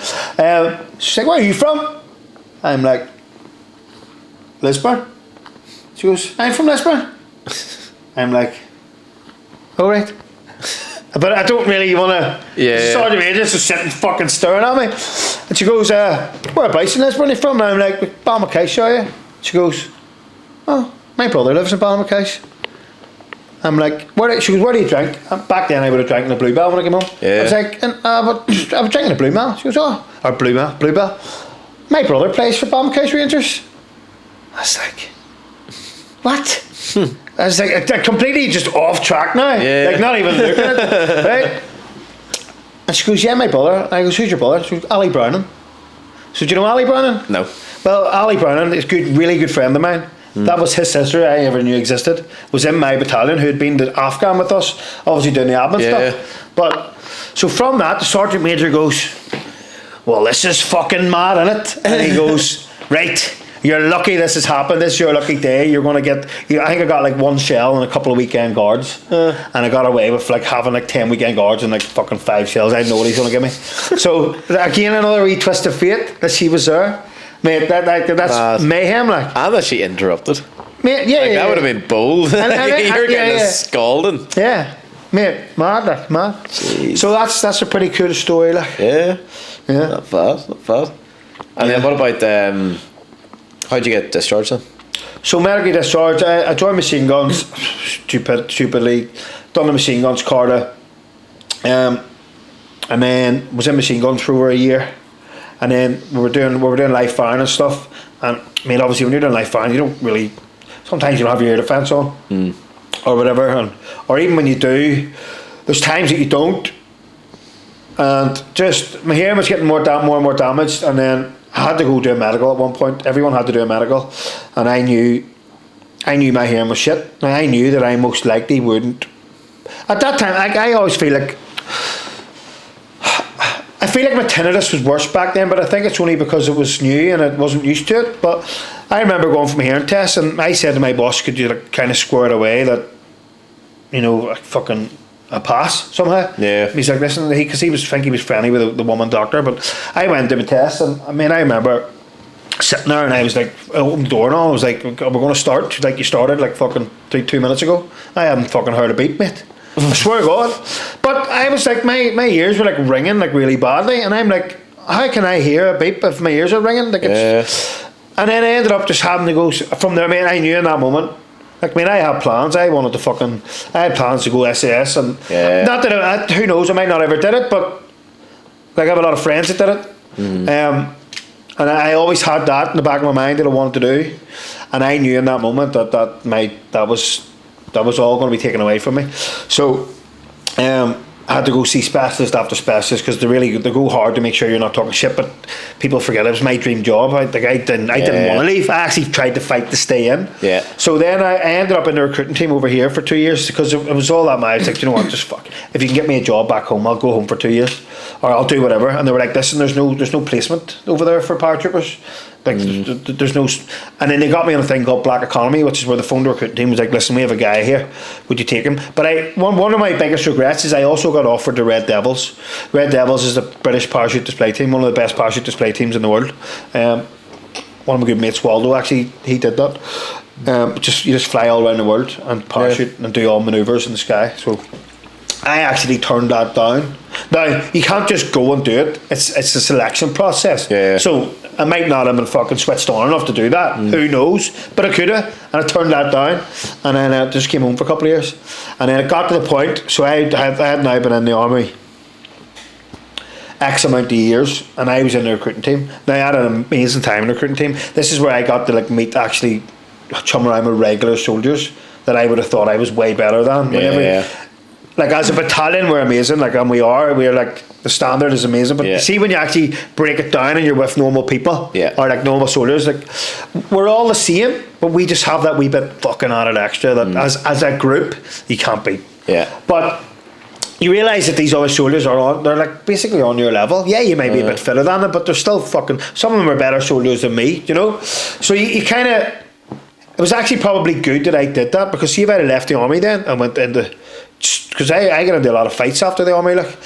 She's like, "Where are you from?" I'm like, "Lisburn." She goes, "I'm from Lisburn." I'm like, "All right." But I don't really want to. Sergeant Major's just sitting fucking staring at me. And she goes, "Whereabouts in Lisburn are you from?" And I'm like, "Balmacash, are you?" She goes, "Oh, my brother lives in Balmacash." I'm like, she goes, "Where do you drink?" Back then I would have drank in a Bluebell when I came home. Yeah. I was like, but I was drinking a Bluebell. She goes, "Oh, or Bluebell. My brother plays for Balmacash Rangers." I was like, what? I was like, completely just off track now. Yeah. Like, not even looking at it, right? And she goes, "Yeah, my brother." And I goes, "Who's your brother?" She goes, "Ali Browning." So, do you know Ali Browning? No. Well, Ali Browning is a really good friend of mine. That was his sister I ever knew existed. Was in my battalion, who had been to Afghan with us, obviously doing the admin stuff. But so from that, the Sergeant Major goes, "Well, this is fucking mad, innit?" And he goes, "Right, You're lucky this has happened. This is your lucky day. You're going to get. I think I got like 1 shell and a couple of weekend guards, and I got away with like having like 10 weekend guards and like fucking 5 shells. I didn't know what he's going to give me. So again, another wee twist of fate that she was there, mate. That's mayhem, like. And that she interrupted. Mate, That would have been bold. You're getting a scalding. Yeah, mate, mad, like mad. Jeez. So that's a pretty cool story, like. Yeah. Yeah. Not bad. And then what about how'd you get discharged then? So medically discharged, I joined machine guns, stupidly, done the machine guns Carta, and then was in machine guns for over a year, and then we were doing live firing and stuff. And I mean, obviously, when you're doing live firing, you don't really. Sometimes you don't have your air defence on, or whatever, or even when you do, there's times that you don't. And just my hearing was getting more and more damaged, and then I had to go do a medical at one point. Everyone had to do a medical, and I knew my hearing was shit. Now, I knew that I most likely wouldn't. At that time, I always feel like my tinnitus was worse back then, but I think it's only because it was new and I wasn't used to it. But I remember going from a hearing test, and I said to my boss, "Could you like kind of square it away that, like fucking." A pass somehow. Yeah. He's like, listen, because he was friendly with the woman doctor, but I went to my test, and I mean, I remember sitting there, and I was like, I opened the door and all, I was like, we're going to start like you started like fucking 2 minutes ago. I haven't fucking heard a beep, mate. I swear to God. But I was like, my ears were like ringing like really badly, and I'm like, how can I hear a beep if my ears are ringing? Like it's, and then I ended up just having to go from there. I mean, I knew in that moment. Like, I mean, I had plans. I had plans to go SAS, and not that who knows, I might not ever did it, but like I have a lot of friends that did it, and I always had that in the back of my mind that I wanted to do, and I knew in that moment that was all going to be taken away from me. So I had to go see specialist after specialist because they go hard to make sure you're not talking shit, but people forget it was my dream job. I didn't want to leave. I actually tried to fight to stay in. Yeah. So then I ended up in the recruiting team over here for 2 years because it was all that I was like, you know what, just fuck. If you can get me a job back home, I'll go home for 2 years, or I'll do whatever. And they were like, listen, there's no placement over there for paratroopers. Like there's no, and then they got me on a thing called Black Economy, which is where the phone recruiting team was like, listen, we have a guy here, would you take him? But one of my biggest regrets is I also got offered the Red Devils. Red Devils is the British parachute display team, one of the best parachute display teams in the world. One of my good mates, Waldo, actually he did that. You just fly all around the world and parachute and do all manoeuvres in the sky. So I actually turned that down. Now you can't just go and do it. It's a selection process. Yeah. So I might not have been fucking switched on enough to do that. Who knows? But I could have, and I turned that down. And then I just came home for a couple of years. And then it got to the point. So I had now been in the army X amount of years, and I was in the recruiting team. Now I had an amazing time in the recruiting team. This is where I got to like meet actually chum around with regular soldiers that I would have thought I was way better than. Like as a battalion, we're amazing. Like, and we're like the standard is amazing. But you see, when you actually break it down and you're with normal people, or like normal soldiers, like we're all the same, but we just have that wee bit fucking added extra that as a group you can't beat. Yeah. But you realise that these other soldiers they're like basically on your level. Yeah, you might be a bit fitter than them, but they're still fucking. Some of them are better soldiers than me, you know. So you kind of. It was actually probably good that I did that, because see if I'd have left the army then and went into. Because I got into a lot of fights after the army, like.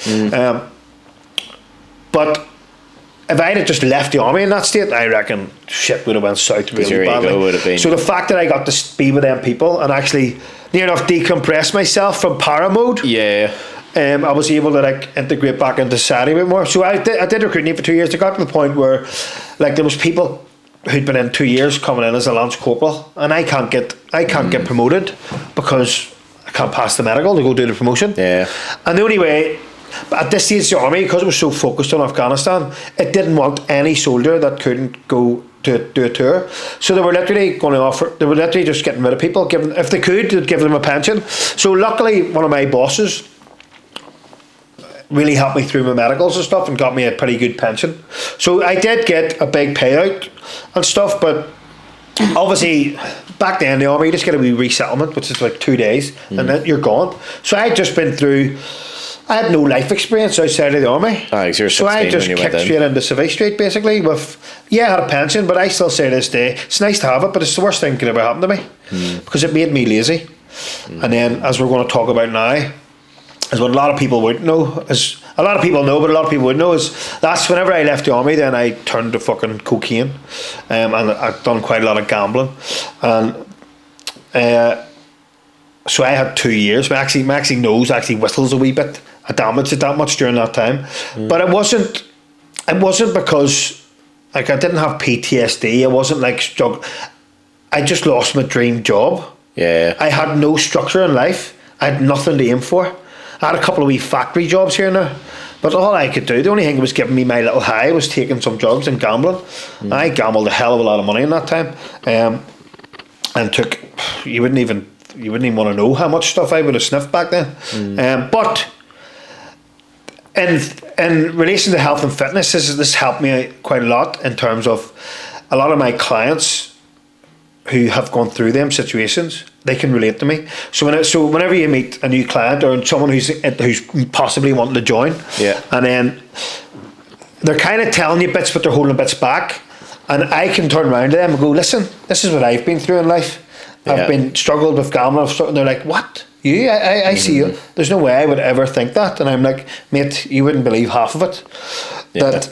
But if I'd have just left the army in that state, I reckon shit would have went south really badly. Would have been. So the fact that I got to be with them people and actually near enough decompress myself from para mode, I was able to like integrate back into society a bit more. So I did recruiting for 2 years. It got to the point where like there was people who'd been in 2 years coming in as a lance corporal, and I can't get promoted because I can't pass the medical to go do the promotion. Yeah. And the only way, at this stage the army, because it was so focused on Afghanistan, it didn't want any soldier that couldn't go to do a tour. So they were literally just getting rid of people, if they could, they'd give them a pension. So luckily one of my bosses really helped me through my medicals and stuff and got me a pretty good pension. So I did get a big payout and stuff, but obviously back then in the army you just get a wee resettlement, which is like 2 days, and then you're gone. So I'd just been through I had no life experience outside of the army. So I just kicked straight into Civvy Street, basically. I had a pension, but I still say to this day, it's nice to have it, but it's the worst thing that could ever happen to me because it made me lazy. And then, as we're going to talk about now, is what a lot of people wouldn't know. Is a lot of people know, but a lot of people wouldn't know is that's whenever I left the army, then I turned to fucking cocaine, and I'd done quite a lot of gambling, and so I had 2 years. My nose actually whistles a wee bit. I damaged it that much during that time, but it wasn't because like I didn't have PTSD. I wasn't like struck. I just lost my dream job. Yeah, I had no structure in life. I had nothing to aim for. I had a couple of wee factory jobs here and there, but all I could do, the only thing that was giving me my little high was taking some drugs and gambling. I gambled a hell of a lot of money in that time, and took. You wouldn't even want to know how much stuff I would have sniffed back then. But in relation to health and fitness, this helped me quite a lot in terms of a lot of my clients who have gone through them situations, they can relate to me. So whenever you meet a new client or someone who's possibly wanting to join, and then they're kind of telling you bits, but they're holding bits back, and I can turn around to them and go, listen, this is what I've been through in life. I've been struggled with gambling, and they're like, what? You? I see you. There's no way I would ever think that. And I'm like, mate, you wouldn't believe half of it.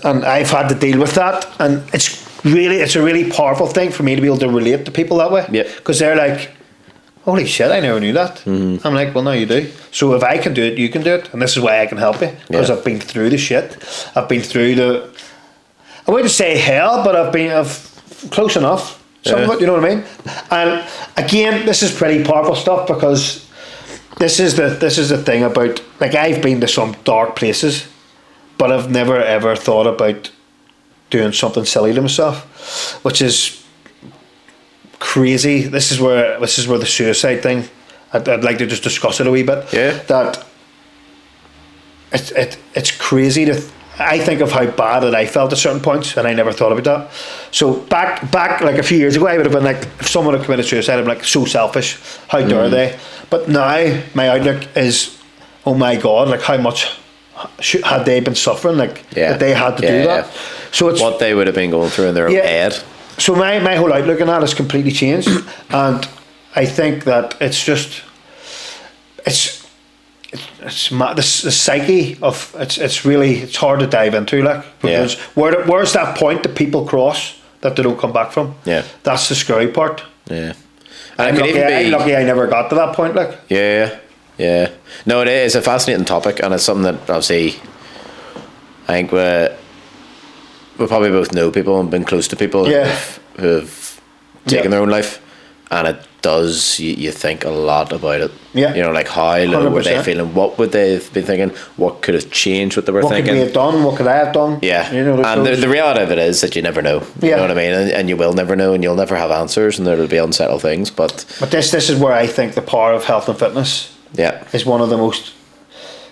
And I've had to deal with that, and it's a really powerful thing for me to be able to relate to people that way. Because they're like, holy shit, I never knew that. I'm like, well, now you do. So if I can do it, you can do it, and this is why I can help you, because I've been through the shit. I've been through I wouldn't say hell, but I've close enough. Some of it, you know what I mean? And again, this is pretty powerful stuff, because this is the thing about, like, I've been to some dark places, but I've never ever thought about doing something silly to myself, which is crazy. This is where the suicide thing, I'd like to just discuss it a wee bit. That it's crazy I think of how bad that I felt at certain points, and I never thought about that. So back like a few years ago, I would have been like, if someone had committed suicide, I'd be like, so selfish, how dare they? But now my outlook is, oh my God, like how much had they been suffering, like that they had to do that. So it's what they would have been going through in their own head. So my whole outlook on that has completely changed, and I think that it's the psyche of it's hard to dive into, like, because where's that point that people cross that they don't come back from? That's the scary part. And I'm lucky I never got to that point, like. No, it is a fascinating topic, and it's something that obviously I think we probably both know people and been close to people who've taken their own life, and it does, you think a lot about it. You know, like how low 100%. Were they feeling? What would they have been thinking? What could have changed what they were thinking? What could we have done? What could I have done? You know, and the reality of it is that you never know. You know what I mean? And you will never know, and you'll never have answers, and there'll be unsettled things. But this is where I think the power of health and fitness is one of the most.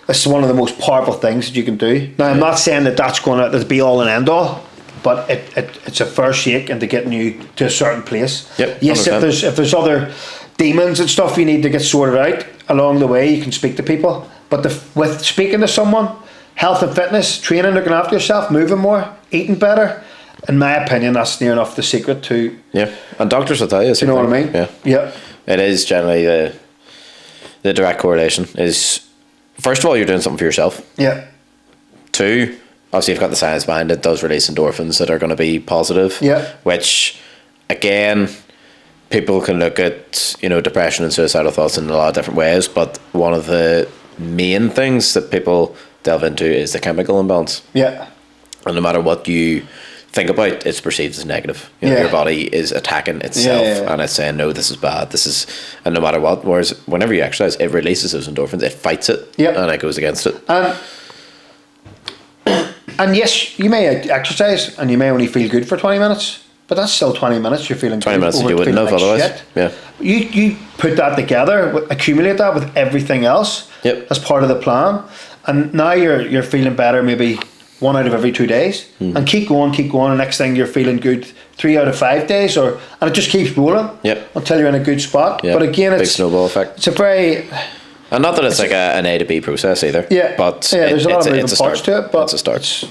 This is one of the most powerful things that you can do. Now, I'm not saying that that's going to be all and end all, but it's a first shake into getting you to a certain place. Yes, 100%. if there's other demons and stuff you need to get sorted out along the way, you can speak to people. But with speaking to someone, health and fitness, training, looking after yourself, moving more, eating better, in my opinion, that's near enough the secret to. And doctors will tell you. You know what I mean? It is generally the direct correlation is, first of all, you're doing something for yourself. Two, obviously you've got the science behind it. It does release endorphins that are going to be positive. Which, again, people can look at, you know, depression and suicidal thoughts in a lot of different ways, but one of the main things that people delve into is the chemical imbalance. And no matter what you think about, it's perceived as negative. You know, your body is attacking itself and it's saying, no, this is bad, and no matter what. Whereas whenever you exercise, it releases those endorphins, it fights it, and it goes against it. And yes, you may exercise and you may only feel good for 20 minutes, but that's still 20 minutes you're feeling 20 minutes that you wouldn't have otherwise. You put that together, accumulate that with everything else as part of the plan, and now you're feeling better maybe 1 out of every 2 days, and keep going, and next thing you're feeling good 3 out of 5 days, and it just keeps rolling until you're in a good spot. But again, it's big snowball effect. It's a very, And not that it's like an A to B process either. Yeah, but there's a lot of moving parts to it, but it's a start.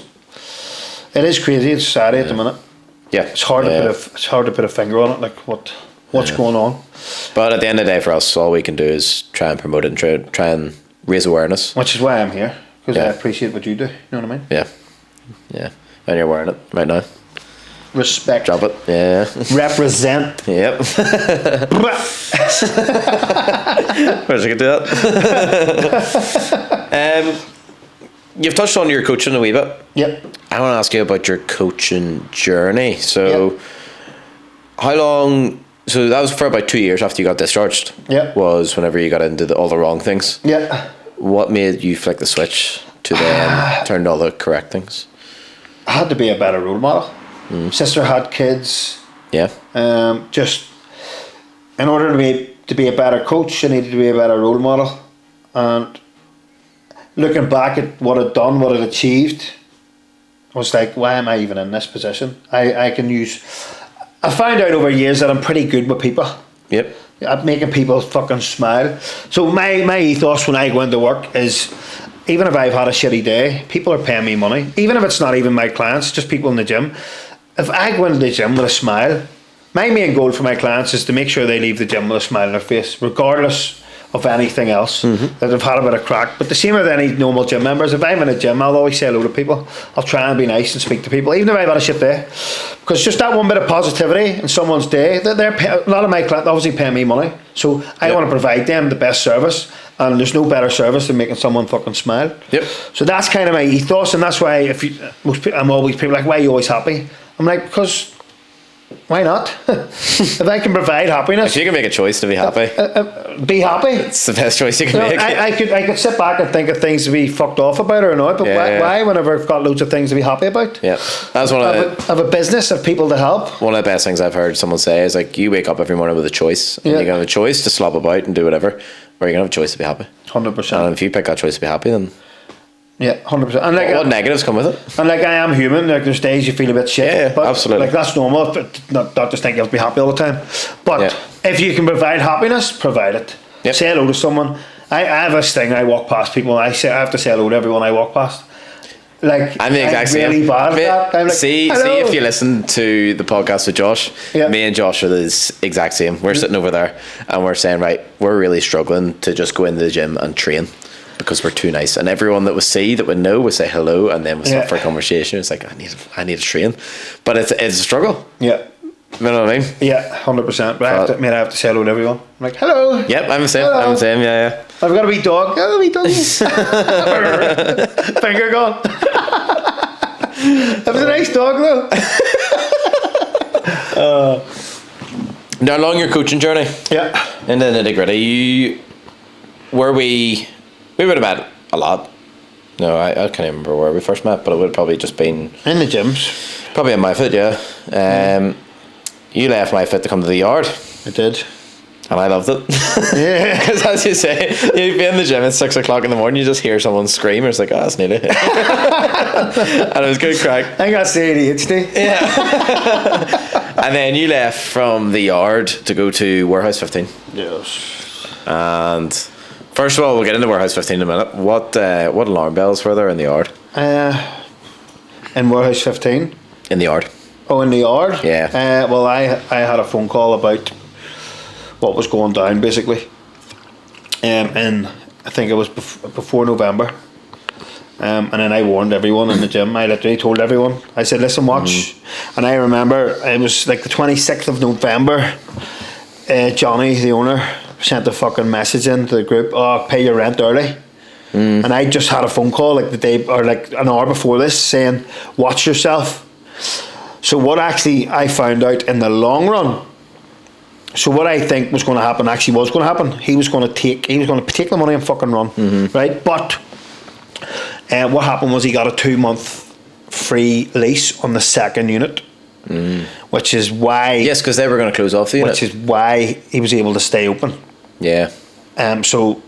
It is crazy in society at the minute. Yeah, it's hard to put a finger on it, like what's going on. But at the end of the day, for us, all we can do is try and promote it and try and raise awareness. Which is why I'm here, because I appreciate what you do. You know what I mean? Yeah, yeah. And you're wearing it right now. Respect. Drop it. Yeah. Represent. Yep. Where's I could do that? You've touched on your coaching a wee bit. Yep. I want to ask you about your coaching journey. So, how long? So that was for about 2 years after you got discharged. Yeah. Was whenever you got into all the wrong things. Yeah. What made you flick the switch to then turn to all the correct things? I had to be a better role model. Sister had kids. Yeah. Just in order to be a better coach, I needed to be a better role model. And looking back at what I'd done, what I'd achieved, I was like, why am I even in this position? I found out over years that I'm pretty good with people. Yep. At making people fucking smile. So my ethos when I go into work is, even if I've had a shitty day, people are paying me money. Even if it's not even my clients, just people in the gym. If I go into the gym with a smile, my main goal for my clients is to make sure they leave the gym with a smile on their face, regardless of anything else, that they've had a bit of crack. But the same with any normal gym members. If I'm in a gym, I'll always say hello to people. I'll try and be nice and speak to people, even if I've had a shit day. Because just that one bit of positivity in someone's day, a lot of my clients obviously pay me money. So I want to provide them the best service. And there's no better service than making someone fucking smile. Yep. So that's kind of my ethos, and that's why I'm always people like, why are you always happy? I'm like, because why not? If I can provide happiness, if you can make a choice to be happy, be happy. It's the best choice you can make. I could sit back and think of things to be fucked off about or annoyed, but why? Whenever I've got loads of things to be happy about. Yeah, that's one of I have a business of people to help. One of the best things I've heard someone say is like, you wake up every morning with a choice, and you're gonna have a choice to slop about and do whatever, or you're gonna have a choice to be happy. 100%. And if you pick that choice to be happy, then 100%. And like, what negatives come with it? And like, I am human. Like, there's days you feel a bit shit. But absolutely. Like, that's normal. But not just think you have to be happy all the time. But if you can provide happiness, provide it. Yep. Say hello to someone. I have this thing. I walk past people. I have to say hello to everyone I walk past. Like, I'm the exact same. Really bad at that. I'm like, see if you listen to the podcast with Josh. Me and Josh are the exact same. We're sitting over there and we're saying, right, we're really struggling to just go into the gym and train, because we're too nice, and everyone that would know would say hello, and then we start for a conversation. It's like, I need to train, but it's a struggle. Yeah, you know what I mean? Yeah, 100%. But I have to say hello to everyone. I'm like, hello. Yep, I'm the same. Hello. I'm the same. Yeah. I've got a wee dog. Oh, wee dog. Finger gone. That was a nice dog though. Now, along your coaching journey, in the nitty gritty, we would have met a lot. No, I can't even remember where we first met, but it would have probably just been in the gyms. Probably in my fit, yeah. You left my fit to come to the yard. I did. And I loved it. Yeah. Because as you say, you'd be in the gym at 6 o'clock in the morning, you just hear someone scream, it's like, oh, that's Neally. And it was good crack. I got ADHD. Yeah. And then you left from the yard to go to Warehouse 15. Yes. And first of all, we'll get into Warehouse 15 in a minute. What alarm bells were there in the yard? In Warehouse 15? In the yard. Oh, in the yard? Yeah. Well, I had a phone call about what was going down, basically. And I think it was before November. And then I warned everyone in the gym. I literally told everyone. I said, listen, watch. And I remember it was like the 26th of November. Johnny, the owner, sent a fucking message into the group, oh, pay your rent early. And I just had a phone call like the day or like an hour before this saying, watch yourself. So what actually I found out in the long run, so what I think was going to happen actually was going to happen. He was going to take the money and fucking run, right? But what happened was he got a 2-month free lease on the second unit, which is why because they were going to close off the unit, which is why he was able to stay open. Yeah. So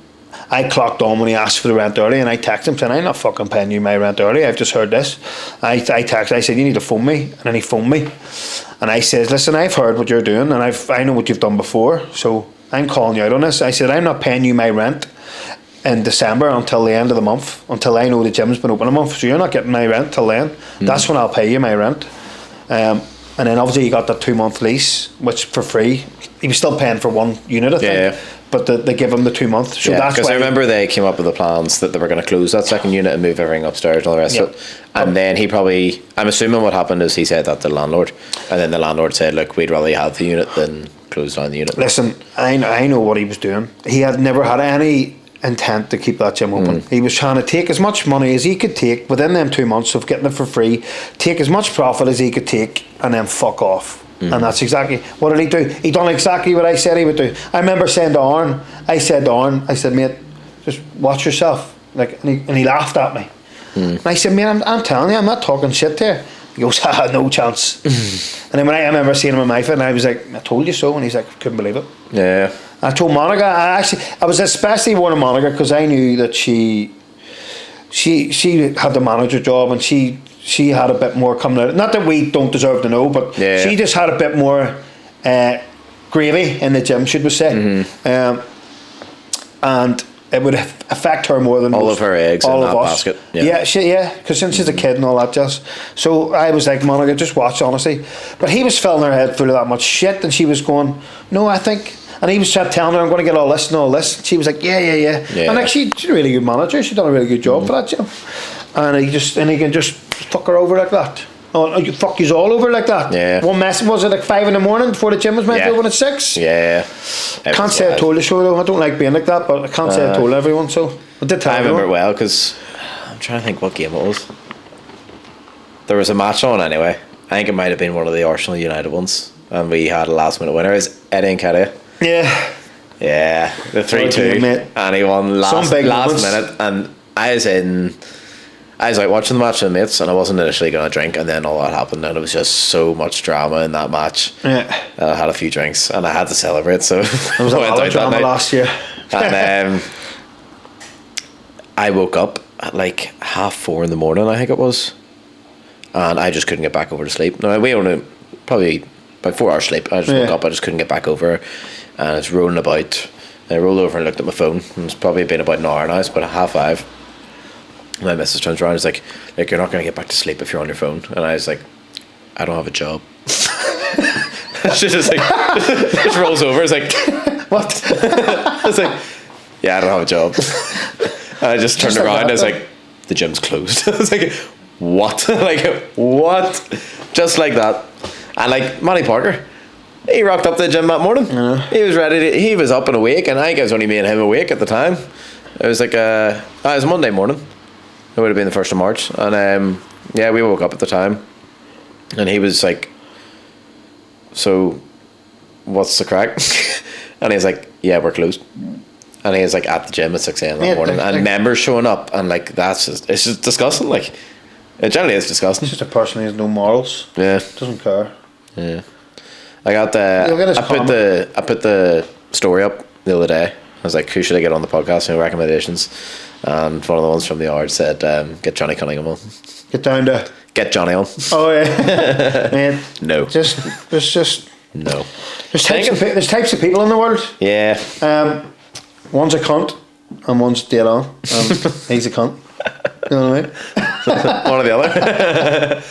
I clocked on when he asked for the rent early, and I texted him saying, I'm not fucking paying you my rent early, I've just heard this. I said, you need to phone me. And then he phoned me, and I said, listen, I've heard what you're doing, and I know what you've done before, so I'm calling you out on this. I said, I'm not paying you my rent in December until the end of the month, until I know the gym's been open a month. So you're not getting my rent till then. That's when I'll pay you my rent. And then obviously you got that 2-month lease, which for free. He was still paying for one unit, I think. Yeah. But they give him the 2 months. So that's because why I remember they came up with the plans that they were going to close that second unit and move everything upstairs and all the rest of it. And then he probably, I'm assuming what happened is he said that to the landlord, and then the landlord said, look, we'd rather have the unit than close down the unit. Listen, I know what he was doing. He had never had any intent to keep that gym open. He was trying to take as much money as he could take within them 2 months of getting it for free, take as much profit as he could take, and then fuck off. And that's exactly what did he do. He done exactly what I said he would do. I remember saying to Aaron, I said, mate, just watch yourself. Like, and he laughed at me. And I said, mate, I'm telling you, I'm not talking shit here. He goes, no chance. And then when I remember seeing him in my fit, and I was like, I told you so. And he's like, couldn't believe it. Yeah. I told Monica, I was especially warning Monica because I knew that she had the manager job, and she had a bit more coming out. Not that we don't deserve to know, but she just had a bit more gravy in the gym, should we say. And it would affect her more than all most, of her eggs all in of that us. basket. Yeah, because since she's a kid and all that jazz. So I was like, Monica, just watch, honestly. But he was filling her head full of that much shit, and she was going, no, I think. And he was telling her, I'm going to get all this and all this. And she was like, yeah. And like, she's a really good manager. She's done a really good job for that gym. And he can just fuck her over like that. Oh, you fuck yous all over like that. Yeah. One mess, was it like 5 a.m. before the gym was meant to open at 6? Yeah. Can't say I told you so though. I don't like being like that, but I can't say I told everyone so. I did tell I remember everyone. it well because I'm trying to think what game it was. There was a match on anyway. I think it might have been one of the Arsenal United ones, and we had a last minute winner. Is Eddie Nketiah. Yeah. Yeah, the 3-2, and he won last minute, and I was like watching the match with the mates, and I wasn't initially going to drink, and then all that happened, and it was just so much drama in that match. Yeah. I had a few drinks, and I had to celebrate, so there was a lot of drama last year. And I woke up at like 4:30 in the morning, I think it was, and I just couldn't get back over to sleep. No, we only probably about 4 hours sleep. I just woke up, I just couldn't get back over, and I was rolling about. I rolled over and looked at my phone, and it's probably been about an hour now. It's about 5:30. My missus turns around and is like, you're not going to get back to sleep if you're on your phone. And I was like, I don't have a job. She just like just rolls over. It's like, what? I was like, yeah, I don't have a job. And I just turned around and I was like, the gym's closed. I was like, what? Like, what? Just like that. And like Matty Parker, he rocked up to the gym that morning. He was ready. He was up and awake, and I think it was only me and him awake at the time. It was like it was Monday morning. It would have been the 1st of March, and we woke up at the time, and he was like, "So, what's the crack?" And he was like, "Yeah, we're closed." And he was like at the gym at 6 a.m. that morning, and members showing up, and like it's just disgusting. Like, it generally is disgusting. It's just a person who has no morals. Yeah, doesn't care. Yeah. I put the story up the other day. I was like, who should I get on the podcast? Recommendations. And one of the ones from the yard said, get Johnny Cunningham on. Get Johnny on. Oh yeah. Man. No. There's just no. There's types of people in the world. Yeah. One's a cunt and one's dead on. He's a cunt. You know what I mean? One or the other.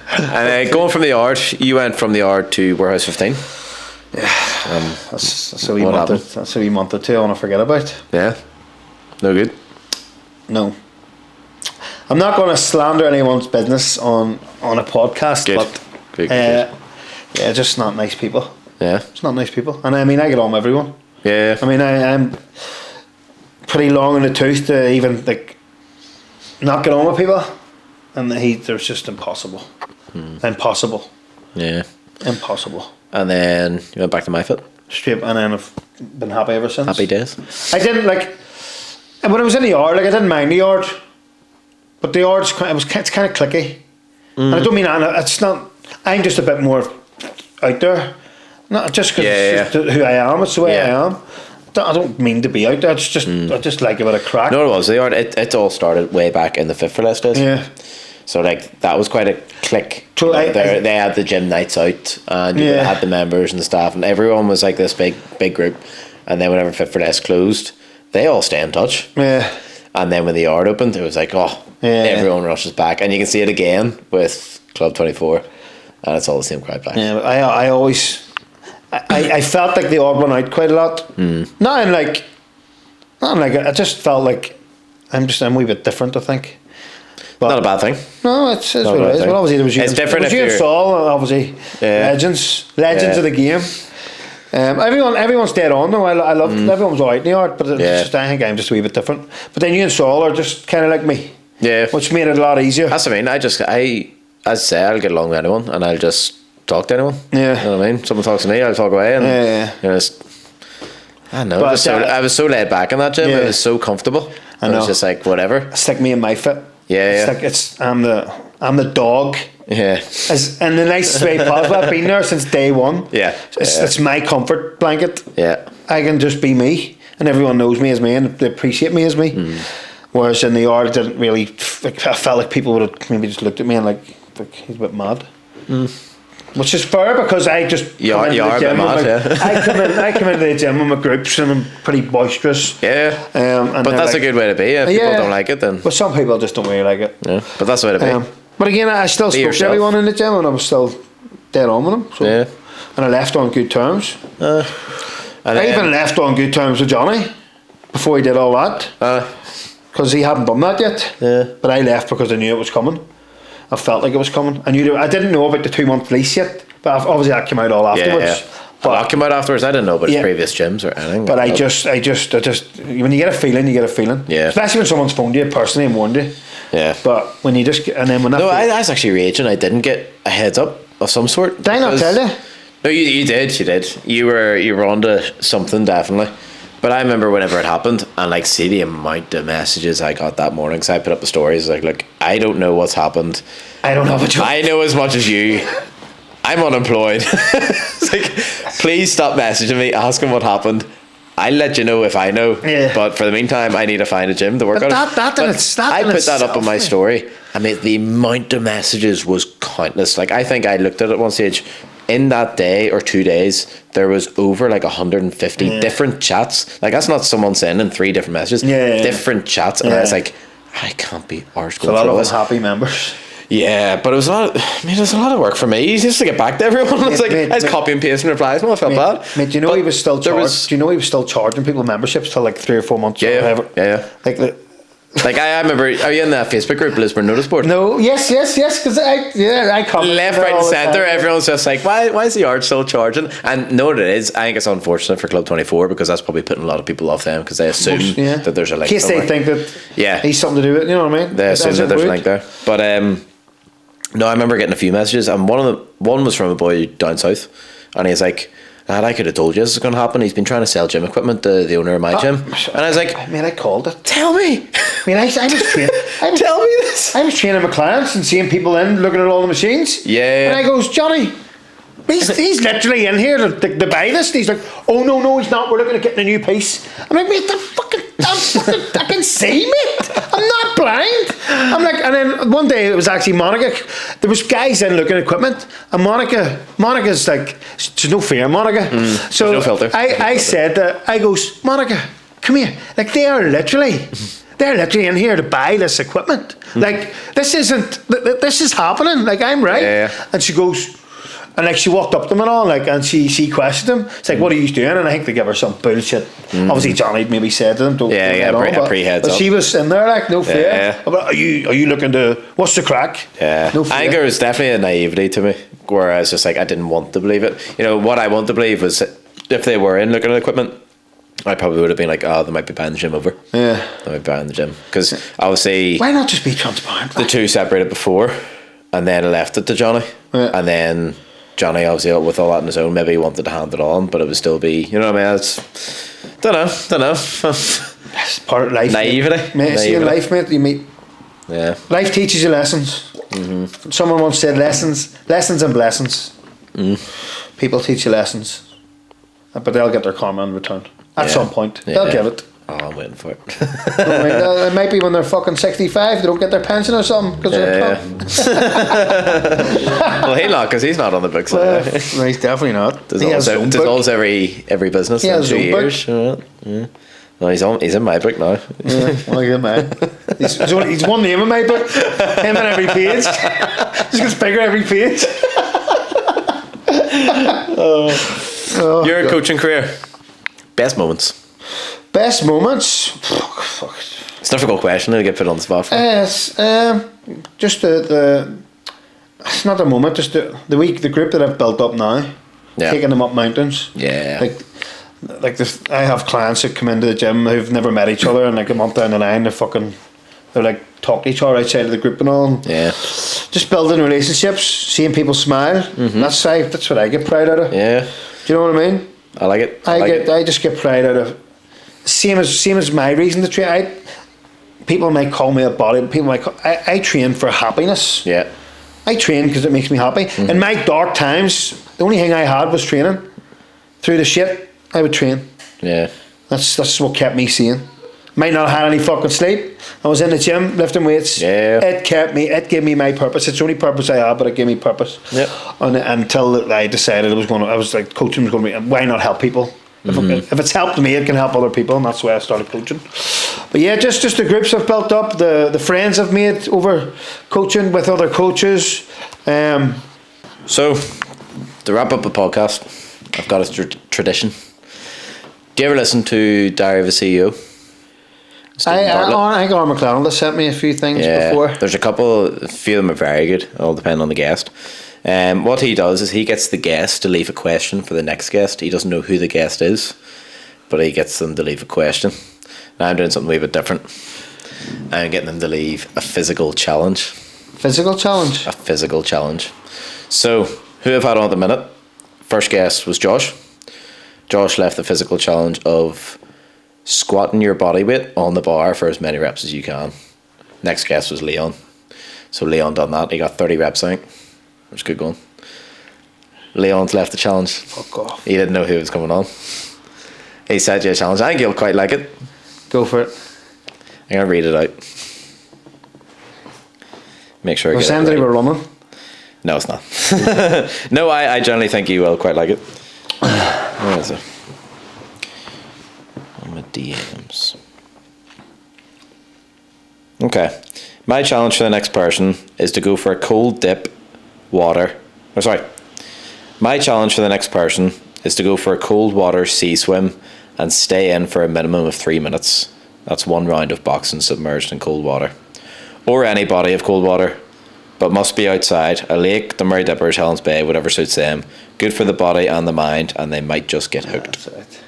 And going from the yard, you went from the yard to Warehouse 15. Yeah. That's a wee month or two I want to forget about. Yeah. No good. No. I'm not going to slander anyone's business on a podcast, good. But good. Yeah, just not nice people. Yeah. It's not nice people. And I mean, I get on with everyone. Yeah. I mean, I'm pretty long in the tooth to even like not get on with people, and there's just impossible. Impossible. Yeah. Impossible. And then you went back to MyFit. Straight, and then I've been happy ever since. Happy days. I didn't like when I was in the yard. Like I didn't mind the yard, but the yard's it's kind of cliquey. And I don't mean it's not. I'm just a bit more out there, not just because it's just who I am. It's the way I am. I don't mean to be out there. It's just I just like a bit of crack. No, it was the yard. It all started way back in the Fit for Less days. Yeah. So like that was quite a click. So they had the gym nights out, and you had the members and the staff, and everyone was like this big group. And then whenever Fit for Less closed, they all stay in touch. Yeah. And then when the yard opened, it was like, everyone rushes back. And you can see it again with Club 24. And it's all the same crowd back. Yeah, but I always... I felt like the odd one out quite a lot. Not in like... I just felt like I'm a wee bit different, I think. But not a bad thing. No, it's what it is. Well, obviously there was you. It's different if you and you're... Saul, obviously legends of the game. Everyone's dead on though. I loved everyone was alright in the yard, but it's just, I think I'm just a wee bit different. But then you and Saul are just kind of like me. Yeah, which made it a lot easier. That's what I mean. As I say, I'll get along with anyone, and I'll just talk to anyone. Yeah, you know what I mean. Someone talks to me, I'll talk away, and you know, I don't know. I was so laid back in that gym. It was so comfortable. I know. It was just like whatever. It's like me and my fit. Yeah, it's like I'm the dog. Yeah, and the nicest way possible. I've been there since day one. Yeah, it's my comfort blanket. Yeah, I can just be me, and everyone knows me as me, and they appreciate me as me. Whereas in the yard, it didn't really. I felt like people would have maybe just looked at me and like he's a bit mad. Which is fair because I just you are a bit mad. I come into the gym with my groups and I'm pretty boisterous. Yeah, but that's a good way to be. If people don't like it, then. But some people just don't really like it. Yeah, but that's the way to be. But again, I still spoke to everyone in the gym and I was still dead on with them. So. Yeah, and I left on good terms. I even left on good terms with Johnny before he did all that. Because he hadn't done that yet. Yeah. But I left because I knew it was coming. I felt like it was coming. I didn't know about the 2-month lease yet, but obviously that came out all afterwards. Yeah. But that came out afterwards. I didn't know about his previous gyms or anything. But I just when you get a feeling, you get a feeling. Yeah. Especially when someone's phoned you personally and warned you. Yeah. But when you just and then when that I was actually raging. I didn't get a heads up of some sort. Did I not tell you? No, you did. You were onto something definitely. But I remember whenever it happened, and like see the amount of messages I got that morning. Because I put up the stories like, look, I don't know what's happened. I don't know what you. I know as much as you. I'm unemployed. It's like, please stop messaging me, asking what happened. I'll let you know if I know. Yeah. But for the meantime, I need to find a gym to work on. I put that up on my story. I mean, the amount of messages was countless. Like I think I looked at it at one stage. In that day or 2 days, there was over like 150 different chats. Like that's not someone sending 3 different messages. Different chats, and I was like, I can't be arsed going through all this. A lot of happy members. Yeah, but it was a lot. It was a lot of work for me just to get back to everyone. I was copy and pasting replies. Well, I felt bad. Mate, do you know he was still charged? Do you know he was still charging people memberships till like 3 or 4 months? Yeah. Like I remember, are you in that Facebook group, Lisburn Notice Board? No, yes, because I come left, right, and centre. Everyone's just like, why is the yard still charging? And know what it is? I think it's unfortunate for Club 24 because that's probably putting a lot of people off them because they assume that there's a link. In case they think that he's something to do with it, you know what I mean? They assume that there's a link there. But no, I remember getting a few messages, and one was from a boy down south, and he's like, lad, I could have told you this is going to happen. He's been trying to sell gym equipment to the owner of my gym. And I was like, I called it. Tell me. I was training. Tell me this. I was training my clients and seeing people in, looking at all the machines. Yeah. And I goes, Johnny, he's literally in here to buy this. And he's like, oh, no, he's not. We're looking at getting a new piece. I'm like, mate, I can see, mate. I'm not blind. I'm like, and then one day it was actually Monica. There was guys in looking at equipment, and Monica's like, there's no fear, Monica. So no filter. I said that. I goes, Monica, come here. Like they're literally in here to buy this equipment. Like this is happening. Like I'm right. Yeah. And she goes. And like she walked up to them and all, like, and she questioned him. It's like, what are you doing? And I think they give her some bullshit. Obviously, Johnny maybe said to them, don't pre-heads up. But she was in there like, no fear. Yeah. Are you looking to? What's the crack? Yeah, no fear. I think there was definitely a naivety to me, where I was just like, I didn't want to believe it. You know, what I want to believe was if they were in looking at equipment, I probably would have been like, oh, they might be buying the gym over. Yeah, they might be buying the gym because obviously, why not just be transparent? The two separated before, and then I left it to Johnny, and then. Johnny, obviously, with all that on his own, maybe he wanted to hand it on, but it would still be, you know what I mean? Don't know. It's part of life. Naivety. Mate, see in life, mate, you meet. Yeah. Life teaches you lessons. Mm-hmm. Someone once said lessons and blessings. People teach you lessons, but they'll get their karma in return at some point. They'll give it. Oh, I'm waiting for it. It might be when they're fucking 65, they don't get their pension or something. Well, he'll not, because he's not on the books. No, he's definitely not. Dissolves every business in 2 years. No, he's in my book now. Yeah, well, yeah, man. He's one name in my book. Him on every page. Just gets bigger every page. Your coaching career. Best moments. Best moments. Fuck. It's a difficult question to get put on the spot for. Yes. Just the. It's not a moment. Just the group that I've built up now. Yeah. Taking them up mountains. Yeah. Like this, I have clients that come into the gym who've never met each other, and like a month down the line, they're like talking to each other outside of the group and all. Yeah. Just building relationships, seeing people smile. Mm-hmm. That's what I get pride out of. Yeah. Do you know what I mean? I like it. I just get pride out of. Same as my reason to train. People might call me a body. People might I train for happiness. Yeah. I train because it makes me happy. Mm-hmm. In my dark times, the only thing I had was training. Through the shit, I would train. Yeah. That's what kept me sane. Might not have had any fucking sleep. I was in the gym lifting weights. Yeah. It gave me my purpose. It's the only purpose I had, but it gave me purpose. Yep. And until I decided I was like, coaching was going to be, why not help people? If it's helped me, it can help other people, and that's why I started coaching. But yeah, just the groups I've built up, the friends I've made over coaching with other coaches. So, to wrap up the podcast, I've got a tradition. Do you ever listen to Diary of a CEO? I think Arm McLaren has sent me a few things before. There's a few of them are very good, all depend on the guest. What he does is he gets the guest to leave a question for the next guest. He doesn't know who the guest is, but he gets them to leave a question. Now I'm doing something a wee bit different. I'm getting them to leave a physical challenge. Physical challenge? A physical challenge. So, who I've had on at the minute? First guest was Josh. Josh left the physical challenge of squatting your body weight on the bar for as many reps as you can. Next guest was Leon. So Leon done that. He got 30 reps, I think. It was good going. Leon's left the challenge. Fuck off. He didn't know who was coming on. He said, yeah, challenge. I think you'll quite like it. Go for it. I'm going to read it out. Make sure I get it right. We're running. No, it's not. No, I generally think you will quite like it. Where is it? On my DMs. Okay. My challenge for the next person is to go for a cold dip water. Oh, sorry. My challenge for the next person is to go for a cold water sea swim and stay in for a minimum of 3 minutes. That's 1 round of boxing submerged in cold water. Or any body of cold water, but must be outside, a lake, the Murray Dippers, Helens Bay, whatever suits them. Good for the body and the mind, and they might just get hooked. That's it.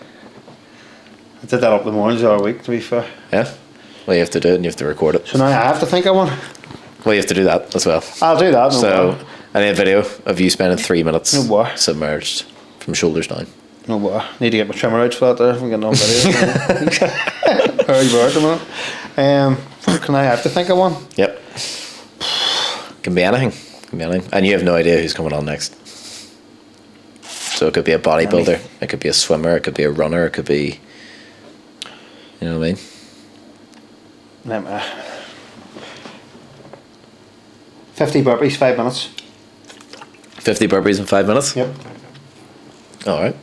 I did that up the mornings of our week, to be fair. Yeah? Well, you have to do it and you have to record it. So now I have to think of one? Well, you have to do that as well. I'll do that. So, I need a video of you spending 3 minutes submerged from shoulders down. No bother. Need to get my trimmer out for that there. I'm getting on video. Very bored at the moment. Can I have to think of one? Yep. Can be anything. And you have no idea who's coming on next. So it could be a bodybuilder, it could be a swimmer, it could be a runner, it could be, you know what I mean? 50 burpees, 5 minutes. 50 burpees in 5 minutes? Yep. Alright.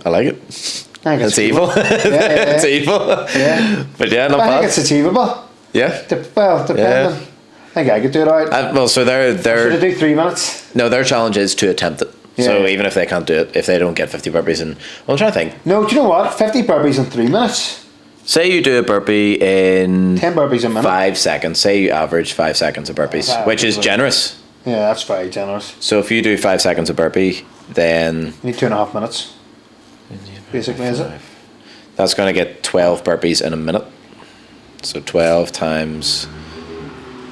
I like it. It's evil. Yeah. It's evil. Yeah. But yeah, not bad. I think it's achievable. Yeah. Depending. Yeah. I think I could do it alright. Well, so they're should I do 3 minutes? No, their challenge is to attempt it. Yeah. So even if they can't do it, if they don't get 50 burpees in, well, I'm trying to think. No, do you know what? 50 burpees in 3 minutes. Say you do a burpee in 10 burpees a minute. 5 seconds. Say you average 5 seconds of burpees, which is generous. Yeah, that's very generous. So if you do 5 seconds of burpee, then you need 2.5 minutes. Basically, is it? That's going to get 12 burpees in a minute. So 12 times.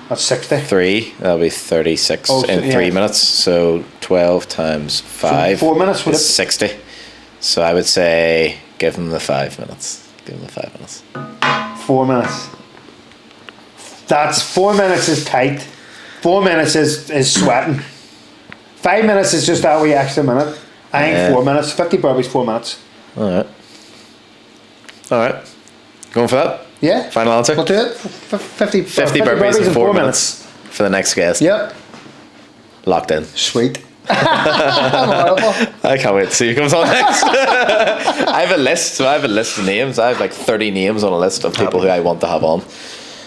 That's 60. 3, that'll be 36 in 3 minutes. So 12 times 5. So 4 minutes would is 60. So I would say give them the 5 minutes. Give them the 5 minutes. 4 minutes. That's 4 minutes is tight. 4 minutes is sweating. 5 minutes is just that wee extra minute. I think 4 minutes. 50 burpees, 4 minutes. Alright. Going for that? Yeah. Final answer? We'll do it. 50 burpees in 4 minutes for the next guest. Yep. Locked in. Sweet. I'm horrible. I can't wait to see who comes on next. I have a list, so I have a list of names. I have like 30 names on a list of people who I want to have on.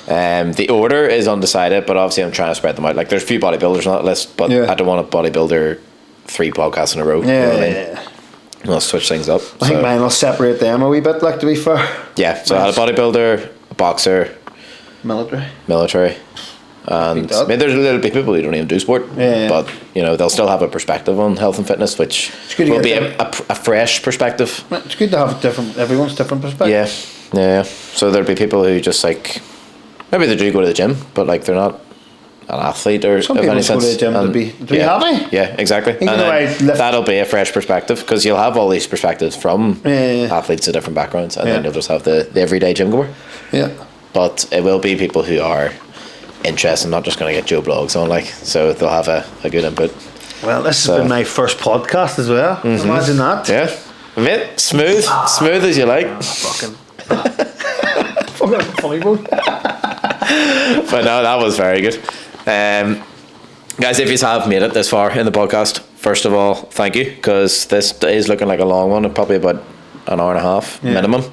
The order is undecided, but obviously I'm trying to spread them out. Like there's a few bodybuilders on that list, but I don't want a bodybuilder 3 podcasts in a row. Yeah, you know what I mean? I'll switch things up. I think mine will separate them a wee bit, like, to be fair. Yeah, so I had a bodybuilder, a boxer, military. And I mean, there's a little bit people who don't even do sport, but you know they'll still have a perspective on health and fitness, which will be a fresh perspective. It's good to have everyone's different perspective. Yeah. So there'll be people who just like maybe they do go to the gym, but like they're not an athlete or some of people any go to sense. the gym to be happy. Yeah, exactly. And that'll be a fresh perspective because you'll have all these perspectives from athletes of different backgrounds, and then you'll just have the everyday gym goer. Yeah, but it will be people who are interested, not just going to get Joe blogs on, like, so they'll have a good input. Well, this has been my first podcast as well. Imagine that. Yeah, mate, smooth as you like. Fucking funny bone. But no, that was very good. Guys, if you have made it this far in the podcast, first of all, thank you, because this is looking like a long one, probably about an hour and a half minimum.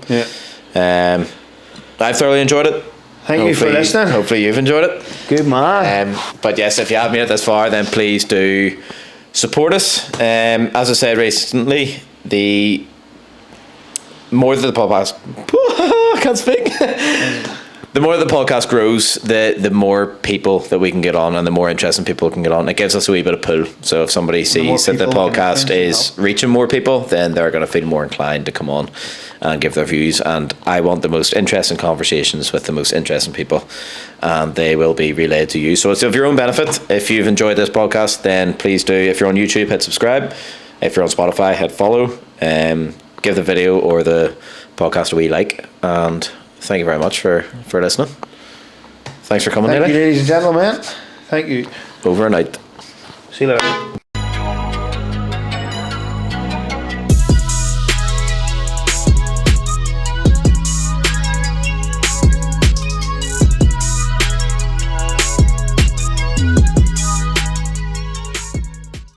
I've thoroughly enjoyed it. Thank you for listening. Hopefully you've enjoyed it. Good man. But yes, if you have made it this far, then please do support us. As I said recently, the more that the podcast I can't speak. The more the podcast grows, the more people that we can get on, and the more interesting people can get on. It gives us a wee bit of pull. So if somebody sees that the podcast is reaching more people, then they're going to feel more inclined to come on and give their views. And I want the most interesting conversations with the most interesting people, and they will be relayed to you. So it's of your own benefit. If you've enjoyed this podcast, then please do. If you're on YouTube, hit subscribe. If you're on Spotify, hit follow. Give the video or the podcast a wee like, and thank you very much for listening. Thanks for coming, Thank Neally. you, ladies and gentlemen. Thank you. Over and out. See you later.